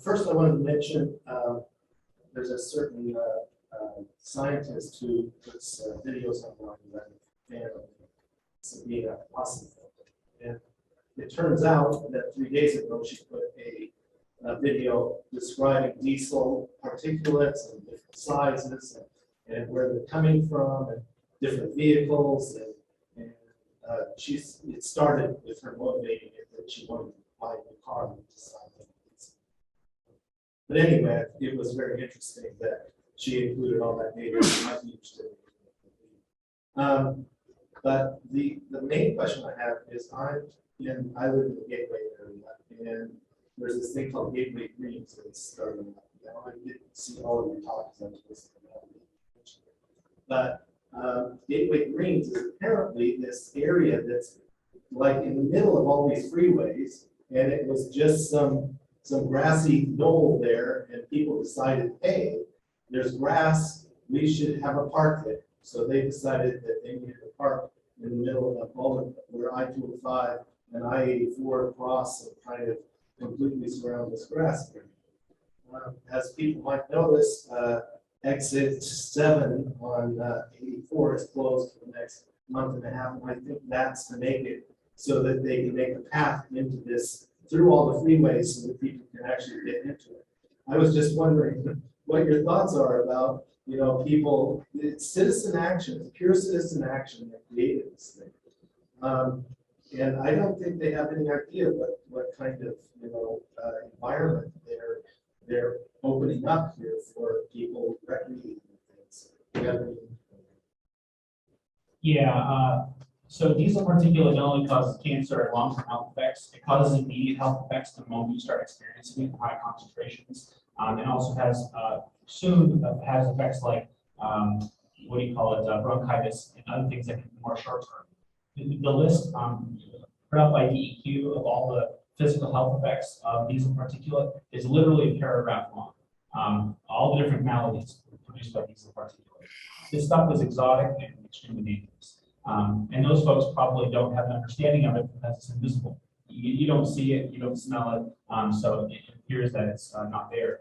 First I wanted to mention, there's a certain scientist who puts videos online that I'm a fan of, Sabina Awesome. And it turns out that 3 days ago, she put a video describing diesel particulates and different sizes and where they're coming from and different vehicles. And it started with her motivating it that she wanted to buy a new car and decide that it's. But anyway, it was very interesting that she included all that data. You might be interested in. But the main question I have is I live in the Gateway area, and there's this thing called Gateway Greens that's starting up. Now, I didn't see all of your talks, I was listening to that. But Gateway Greens is apparently this area that's like in the middle of all these freeways, and it was just some grassy knoll there, and people decided, hey, there's grass, we should have a park there. So they decided that they needed a park in the middle of a moment where I-205 and I-84 cross and kind of completely surround this grass area. As people might notice, exit 7 on 84 is closed for the next month and a half, and I think that's to make it so that they can make a path into this through all the freeways so that people can actually get into it. I was just wondering what your thoughts are about, you know, people, it's citizen action, it's pure citizen action that created this thing. And I don't think they have any idea what kind of, you know, environment they're opening up here for people recreating things. Yeah, so diesel particulate not only causes cancer and long-term health effects, it causes immediate health effects the moment you start experiencing it in high concentrations. And also has has effects like what do you call it, bronchitis and other things that can be more short-term. The list put out by DEQ of all the physical health effects of diesel particulate is literally a paragraph long. All the different maladies produced by diesel particulate. This stuff is exotic and extremely dangerous. And those folks probably don't have an understanding of it because it's invisible. You don't see it, you don't smell it, so it appears that it's not there.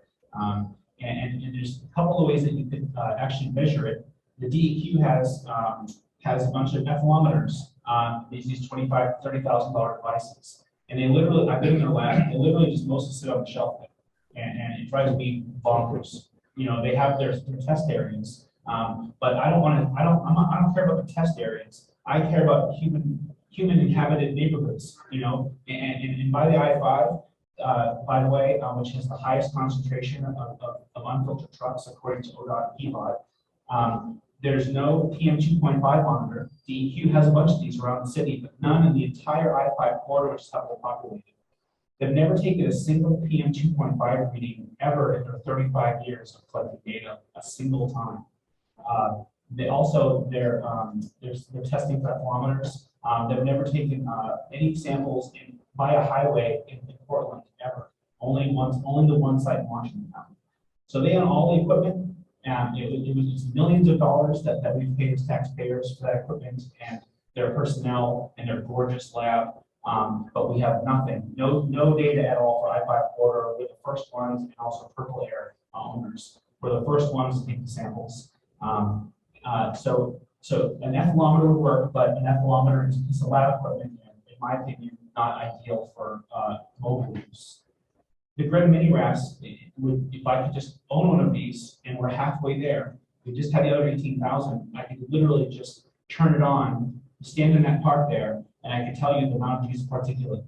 And there's a couple of ways that you could actually measure it. The DEQ has a bunch of nephelometers, these $25,000 to $30,000 devices. And they literally, I've been in their lab, they literally just mostly sit on the shelf there. And it drives me bonkers. You know, they have their test areas. But I don't care about the test areas. I care about human inhabited neighborhoods, you know, and by the I-5, by the way, which has the highest concentration of unfiltered trucks according to ODOT and PVOD, there's no PM 2.5 monitor. DEQ has a bunch of these around the city, but none in the entire I-5 corridor, which is heavily populated. They've never taken a single PM 2.5 reading ever in their 35 years of collecting data, a single time. They're testing nephelometers. They've never taken any samples by a highway in Portland ever. Only the one site in Washington County. So they own all the equipment. It was millions of dollars that we've paid as taxpayers for that equipment and their personnel and their gorgeous lab. But we have nothing, no data at all for I-5 corridor. We're the first ones, and also Purple Air owners. We're the first ones to take the samples. So an ethylometer would work, but an ethylometer is a piece of lab equipment, and in my opinion, not ideal for mobile use. The Greg Mini RAS, if I could just own one of these and we're halfway there, we just had the other 18,000, I could literally just turn it on, stand in that park there, and I can tell you the amount of used particulate.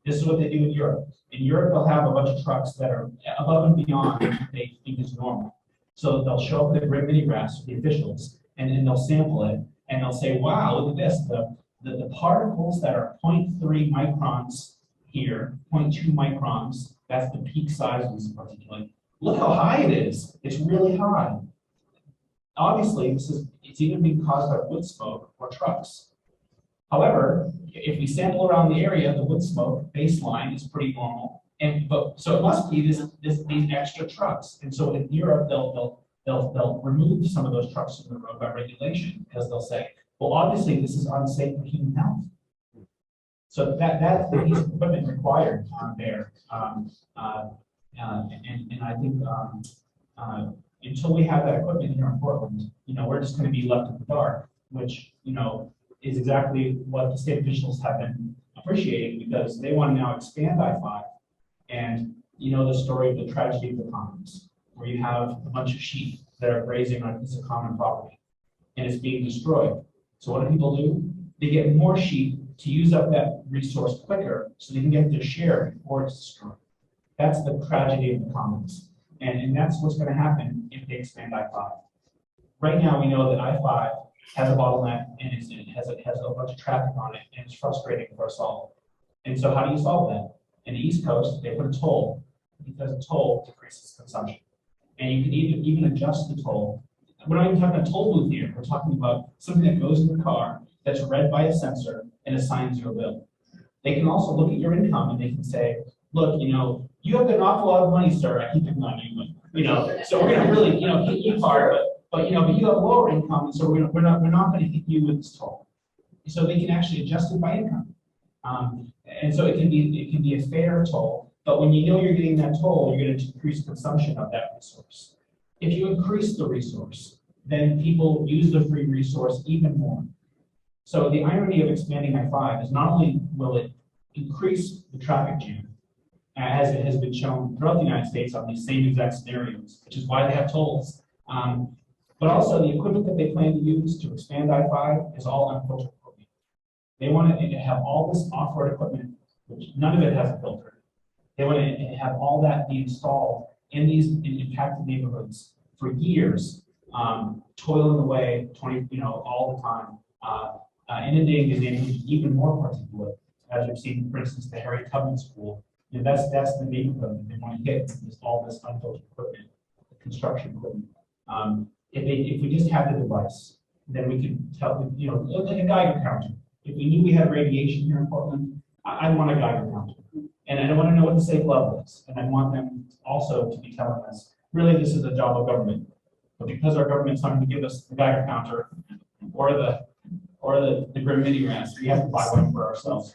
This is what they do in Europe. In Europe, they'll have a bunch of trucks that are above and beyond what they think is normal. So they'll show up with the Greg Mini RAS, the officials, and then they'll sample it, and they'll say, wow, look at this, the particles that are 0.3 microns here, 0.2 microns, that's the peak size of this particulate. Look how high it is. It's really high. Obviously, it's either being caused by wood smoke or trucks. However, if we sample around the area, the wood smoke baseline is pretty normal, so it must be these extra trucks. And so in Europe, they'll remove some of those trucks from the road by regulation, because they'll say, well, obviously this is unsafe for human health. So that's the piece of equipment required on there. And I think until we have that equipment here in Portland, we're just going to be left in the dark, which, is exactly what the state officials have been appreciating, because they want to now expand I-5. And the story of the tragedy of the commons, where you have a bunch of sheep that are grazing on a piece of common property, and it's being destroyed. So what do people do? They get more sheep to use up that resource quicker, so they can get their share before it's destroyed. That's the tragedy of the commons. And that's what's going to happen if they expand I-5. Right now, we know that I-5 has a bottleneck, and it has a bunch of traffic on it, and it's frustrating for us all. And so how do you solve that? In the East Coast, they put a toll, because a toll decreases consumption. And you can even adjust the toll. We're not even talking about a toll booth here. We're talking about something that goes in the car that's read by a sensor and assigns you a bill. They can also look at your income, and they can say, look, you have an awful lot of money, sir. I keep picking on you, but, so we're going to really, hit you hard, but you have lower income, and so we're not going to hit you with this toll. So they can actually adjust it by income, and so it can be a fair toll. But when you're getting that toll, you're going to decrease consumption of that resource. If you increase the resource, then people use the free resource even more. So the irony of expanding I-5 is not only will it increase the traffic jam, as it has been shown throughout the United States on these same exact scenarios, which is why they have tolls. But also the equipment that they plan to use to expand I-5 is all unfiltered equipment. They want to have all this off-road equipment, which none of it has a filter. They want to have all that be installed in these impacted neighborhoods for years, toiling away all the time, inundating the neighborhoods with even more particulate, as we've seen, for instance, the Harry Tubman School. That's the neighborhood that they want to hit with all this unfiltered equipment, construction equipment. If we just had the device, then we could tell, like a Geiger counter. If we knew we had radiation here in Portland, I'd want a Geiger counter. And I want to know what the safe level is. And I want them also to be telling us, really, this is a job of government. But because our government's not going to give us the Geiger counter or the Grim Mini RAS, we have to buy one for ourselves.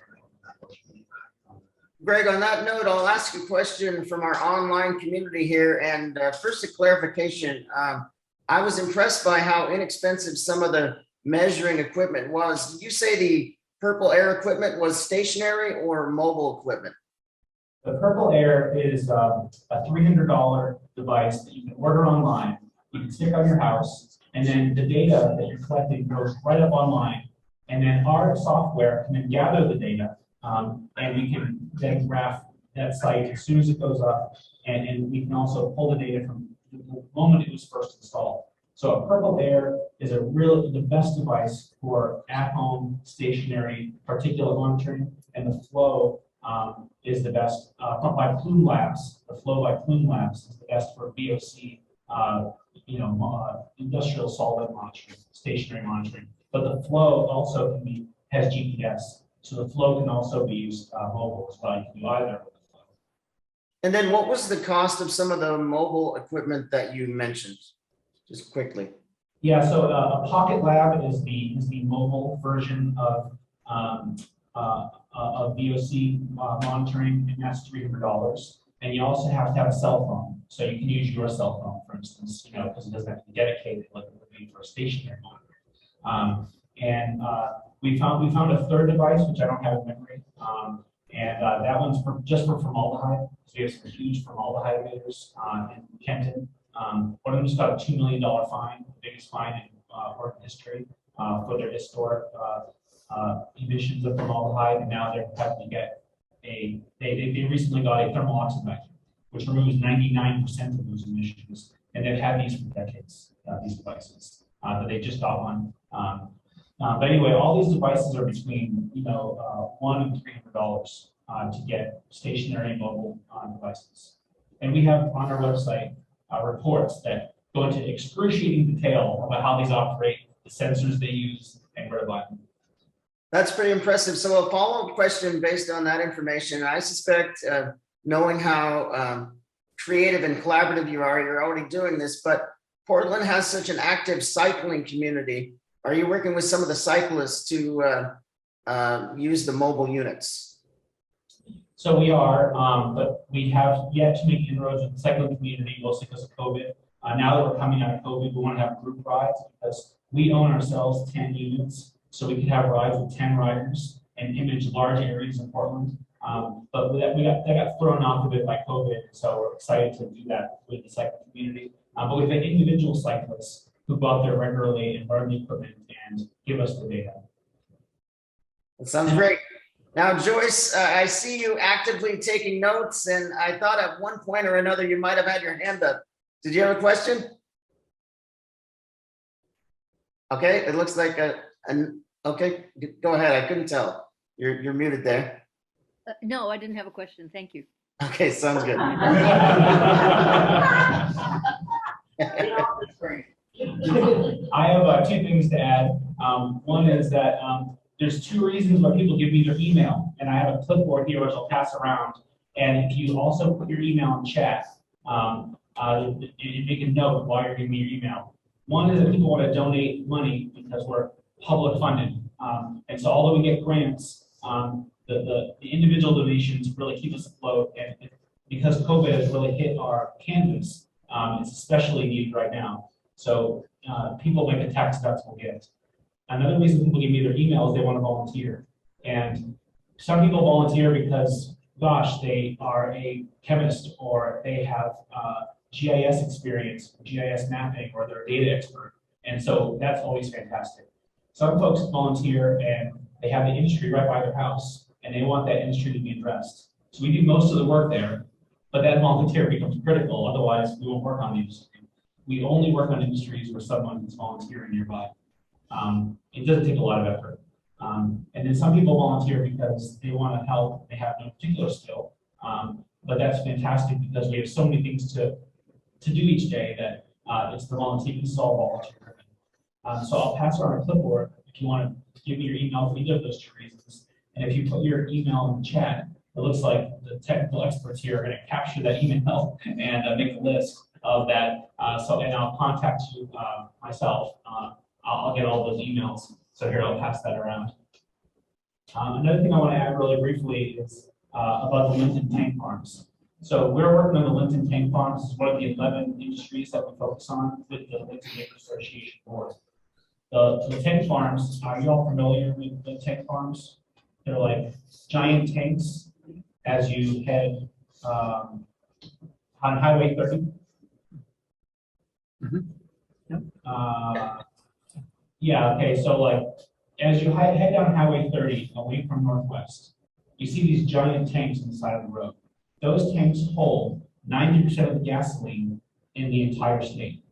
Greg, on that note, I'll ask a question from our online community here. And first, a clarification. I was impressed by how inexpensive some of the measuring equipment was. Did you say the Purple Air equipment was stationary or mobile equipment? The Purple Air is a $300 device that you can order online. You can stick on your house, and then the data that you're collecting goes right up online. And then our software can then gather the data, and we can then graph that site as soon as it goes up. And we can also pull the data from the moment it was first installed. So a Purple Air is the best device for at-home stationary particulate monitoring, and the Flow is the best by Plume Labs. The Flow by Plume Labs is the best for VOC, industrial solvent monitoring, stationary monitoring. But the Flow also has GPS, so the Flow can also be used mobile as well. You can do either with the Flow. And then what was the cost of some of the mobile equipment that you mentioned? Just quickly. Yeah, so a Pocket Lab is the mobile version of of VOC monitoring, and that's $300. And you also have to have a cell phone, so you can use your cell phone, for instance, because it doesn't have to be dedicated like it would be for a stationary monitor. We found a third device, which I don't have in memory, that one's just for formaldehyde. So we have some huge formaldehyde emitters in Kenton. One of them just got a $2 million fine, the biggest fine in work history, for their historic emissions of formaldehyde, and now they're having to get they recently got a thermal oxide vacuum, which removes 99% of those emissions, and they've had these for decades, these devices, but they just got one. But anyway, all these devices are between $100 and $300 to get stationary and mobile devices. And we have on our website reports that go into excruciating detail about how these operate, the sensors they use, and where to buy them. That's pretty impressive. So a follow-up question based on that information, I suspect, knowing how creative and collaborative you are, you're already doing this, but Portland has such an active cycling community. Are you working with some of the cyclists to use the mobile units? So we are, but we have yet to make inroads with the cycling community, mostly because of COVID. Now that we're coming out of COVID, we want to have group rides because we own ourselves 10 units. So we could have rides with 10 riders and image large areas in Portland. But that got thrown off a bit by COVID. So we're excited to do that with the cycling community. But we've had individual cyclists who go out there regularly and learn the equipment and give us the data. That sounds great. Now, Joyce, I see you actively taking notes, and I thought at one point or another you might have had your hand up. Did you have a question? Okay, it looks like okay, go ahead. I couldn't tell. You're muted there. No, I didn't have a question. Thank you. Okay, sounds good. I have two things to add. One is that there's two reasons why people give me their email, and I have a clipboard here which I'll pass around. And if you also put your email in chat, you make a note of why you're giving me your email. One is that people want to donate money because we're public funded, and so although we get grants, the individual donations really keep us afloat. And because COVID has really hit our canvas, it's especially needed right now. So people make a tax deductible gift. Another reason people give me their email is they want to volunteer. And some people volunteer because, gosh, they are a chemist or they have GIS experience, GIS mapping, or they're a data expert. And so that's always fantastic. Some folks volunteer and they have the industry right by their house and they want that industry to be addressed. So we do most of the work there, but that volunteer becomes critical. Otherwise, we won't work on the industry. We only work on industries where someone is volunteering nearby. It doesn't take a lot of effort. And then some people volunteer because they want to help. They have no particular skill, but that's fantastic because we have so many things to do each day that it's the volunteer. This is all volunteer driven. So I'll pass around a clipboard if you want to give me your email for either of those two reasons. And if you put your email in the chat, it looks like the technical experts here are going to capture that email and make a list of that. And I'll contact you myself. I'll get all those emails. So here, I'll pass that around. Another thing I want to add really briefly is about the Linton tank farms. So we're working on the Linton tank farms. This is one of the 11 industries that we focus on with the Linton Neighbors Association board. The tank farms, are you all familiar with the tank farms? They're like giant tanks as you head on Highway 30. Yeah, okay, so like as you head down Highway 30 away from Northwest, you see these giant tanks on the side of the road. Those tanks hold 90% of the gasoline in the entire state.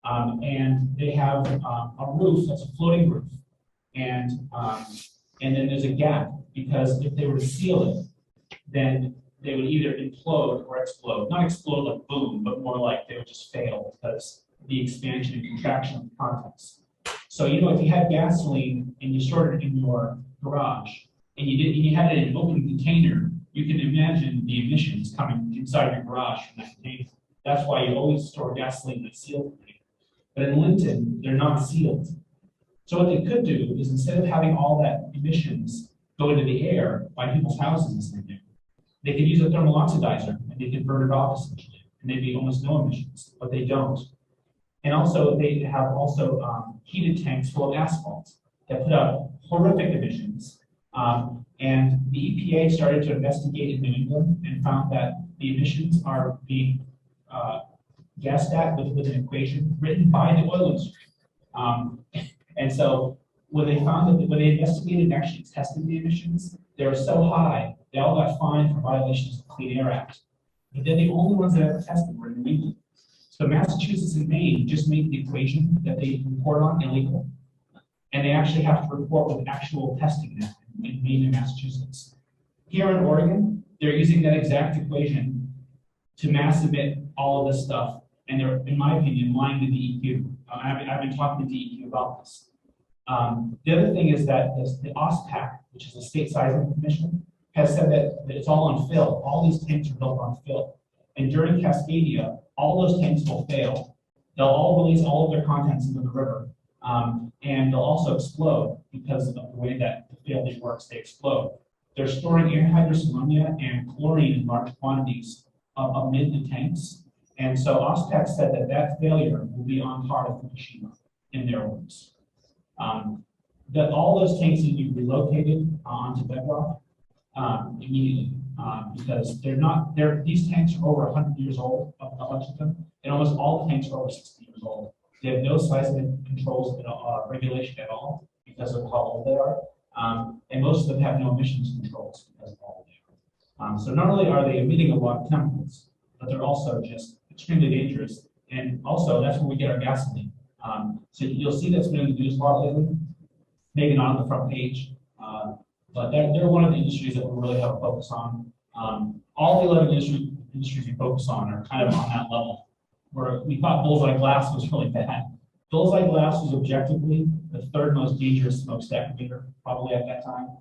And they have a roof that's a floating roof. And then there's a gap because if they were to seal it, then they would either implode or explode. Not explode like boom, but more like they would just fail because the expansion and contraction of the contents. So, if you had gasoline and you stored it in your garage and you had it in an open container, you can imagine the emissions coming inside your garage from that container. That's why you always store gasoline in a sealed container. But in Linton, they're not sealed. So what they could do is instead of having all that emissions go into the air by people's houses and everything. They could use a thermal oxidizer and they could burn it off essentially, and they'd be almost no emissions, but they don't. And also they have heated tanks full of asphalt that put out horrific emissions. And the EPA started to investigate in New England and found that the emissions are being guessed at with an equation written by the oil industry. And so when they found that when they investigated and actually tested the emissions, they were so high, they all got fined for violations of the Clean Air Act. But they're the only ones that ever tested were in New England. So Massachusetts and Maine just made the equation that they report on illegal. And they actually have to report with actual testing now in Maine and Massachusetts. Here in Oregon, they're using that exact equation to mass emit all of this stuff. And they're, in my opinion, lying to DEQ. I've been talking to DEQ about this. The other thing is that the OSPAC, which is the State Seismic Commission, has said that it's all on fill. All these tanks are built on fill. And during Cascadia, all those tanks will fail. They'll all release all of their contents into the river. And they'll also explode because of the way that the failure works, they explode. They're storing anhydrous ammonia and chlorine in large quantities amid the tanks. And so OSPAC said that that failure will be on par with Fukushima in their words. That all those tanks need to be relocated onto bedrock immediately because these tanks are over 100 years old, a bunch of them, and almost all the tanks are over 60 years old. They have no seismic controls regulation at all because of how old they are, and most of them have no emissions controls because of how old they are. So not only are they emitting a lot of chemicals, but they're also just extremely dangerous. And also, that's where we get our gasoline. So you'll see that's been in the news a lot lately, maybe not on the front page, but they're one of the industries that we really have a focus on. All the 11 industries we focus on are kind of on that level, where we thought bullseye glass was really bad. Bullseye glass was objectively the third most dangerous smokestack emitter, probably at that time.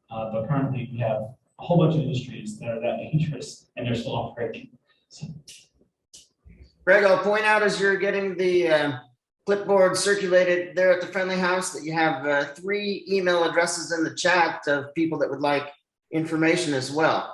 But currently we have a whole bunch of industries that are that dangerous and they're still operating. So. Greg, I'll point out as you're getting the clipboard circulated there at the Friendly House that you have 3 email addresses in the chat of people that would like information as well.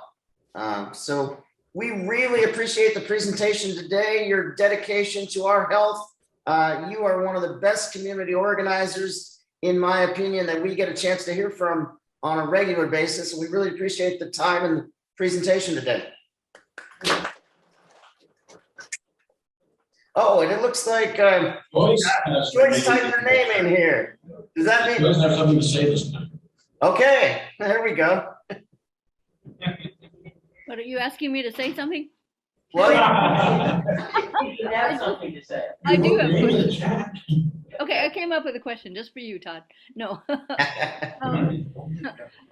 So we really appreciate the presentation today, your dedication to our health. You are one of the best community organizers, in my opinion, that we get a chance to hear from on a regular basis. And we really appreciate the time and the presentation today. Oh, and it looks like Joyce typed her name in here. Does that mean? Doesn't have something to say this time. Okay, there we go. What, are you asking me to say something? Well, You have something to say. I do have a Name in the question. chat. Okay, I came up with a question just for you, Todd. No.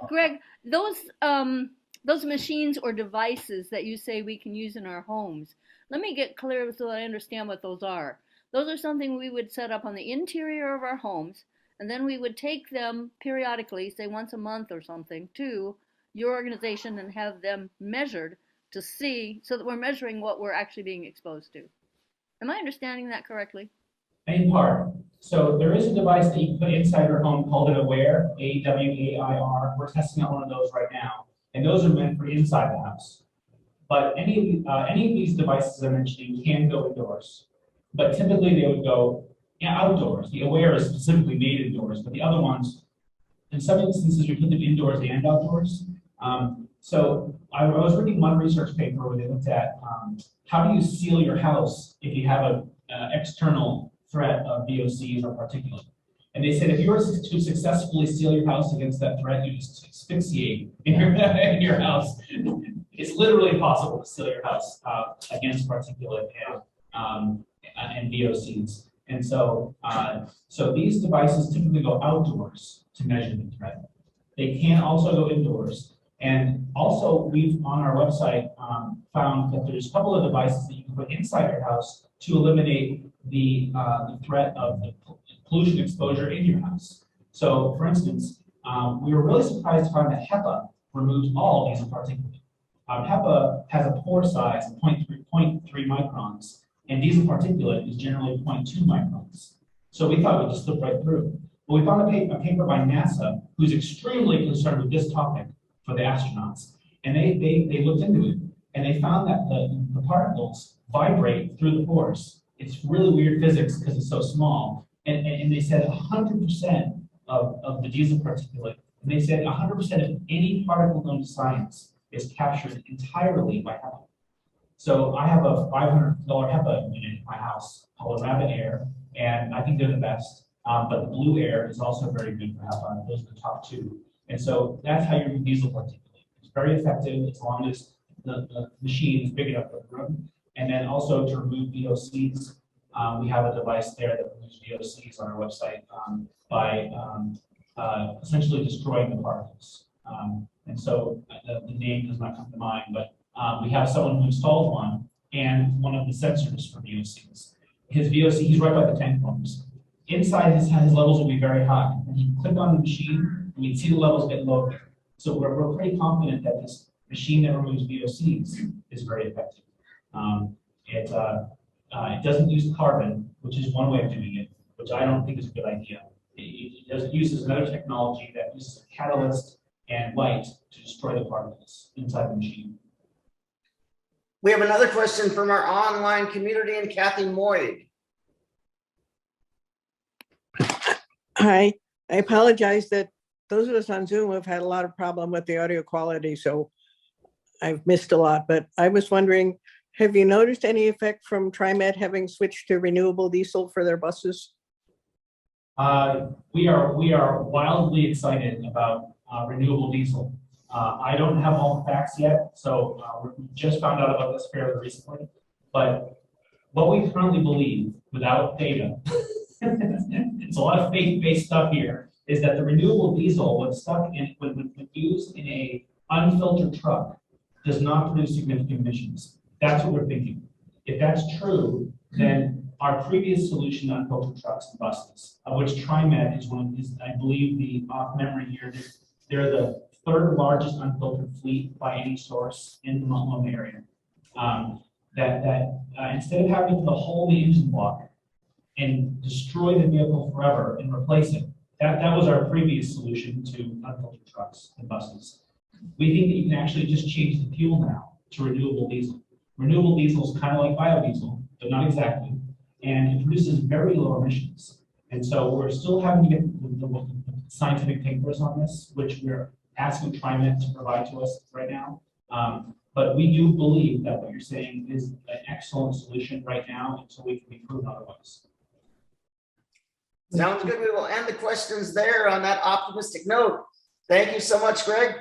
Greg, those machines or devices that you say we can use in our homes, let me get clear so I understand what those are. Those are something we would set up on the interior of our homes, and then we would take them periodically, say once a month or something, to your organization and have them measured to see, so that we're measuring what we're actually being exposed to. Am I understanding that correctly? In part. So there is a device that you can put inside your home called an Aware, A-W-A-I-R. We're testing out one of those right now. And those are meant for inside the house. But any of these devices I'm mentioning can go indoors. But typically they would go outdoors. The Aware is specifically made indoors, but the other ones, in some instances, we put them indoors and outdoors. So I was reading one research paper where they looked at how do you seal your house if you have an external threat of VOCs or particulate. And they said if you were to successfully seal your house against that threat, you just asphyxiate in your house. It's literally possible to seal your house against particulate and VOCs. And so, so these devices typically go outdoors to measure the threat. They can also go indoors. And also, we've on our website found that there's a couple of devices that you can put inside your house to eliminate the threat of the pollution exposure in your house. So, for instance, we were really surprised to find that HEPA removes all these particulates. HEPA has a pore size of 0.3 microns, and diesel particulate is generally 0.2 microns. So we thought it would just slip right through. Well, we found a paper by NASA who's extremely concerned with this topic for the astronauts. And they looked into it and they found that the particles vibrate through the pores. It's really weird physics because it's so small. And they said 100% of the diesel particulate, and they said 100% of any particle known to science is captured entirely by HEPA. So I have a $500 HEPA unit in my house called a Rabbit Air, and I think they're the best. But the Blue Air is also very good for HEPA. Those are the top two. And so that's how you remove diesel particulate. It's very effective as long as the machine is big enough for the room. And then also to remove VOCs, we have a device there that removes VOCs on our website by essentially destroying the particles. And so the name does not come to mind, but we have someone who installed one and one of the sensors for VOCs. His VOC, he's right by the tank pumps. Inside his levels will be very high. And he clicked on the machine and you'd see the levels get lower. So we're pretty confident that this machine that removes VOCs is very effective. It doesn't use carbon, which is one way of doing it, which I don't think is a good idea. It uses another technology that uses a catalyst and light to destroy the particles inside the machine. We have another question from our online community and Kathy Moyd. Hi, I apologize that those of us on Zoom have had a lot of problem with the audio quality, so I've missed a lot, but I was wondering, have you noticed any effect from TriMet having switched to renewable diesel for their buses? We are wildly excited about renewable diesel. I don't have all the facts yet, so we just found out about this fairly recently. But what we currently believe, without data, it's a lot of faith-based stuff here, is that the renewable diesel, when used in a unfiltered truck, does not produce significant emissions. That's what we're thinking. If that's true, then our previous solution to unfiltered trucks and buses, of which TriMet is I believe the off memory here, they're the third largest unfiltered fleet by any source in the Multnomah area. Instead of having to put a hole in the engine block and destroy the vehicle forever and replace it, that was our previous solution to unfiltered trucks and buses. We think that you can actually just change the fuel now to renewable diesel. Renewable diesel is kind of like biodiesel, but not exactly, and it produces very low emissions. And so we're still having to get the scientific papers on this, which we're asking TriMet to provide to us right now. But we do believe that what you're saying is an excellent solution right now until we can be proven otherwise. Sounds good. We will end the questions there on that optimistic note. Thank you so much, Greg.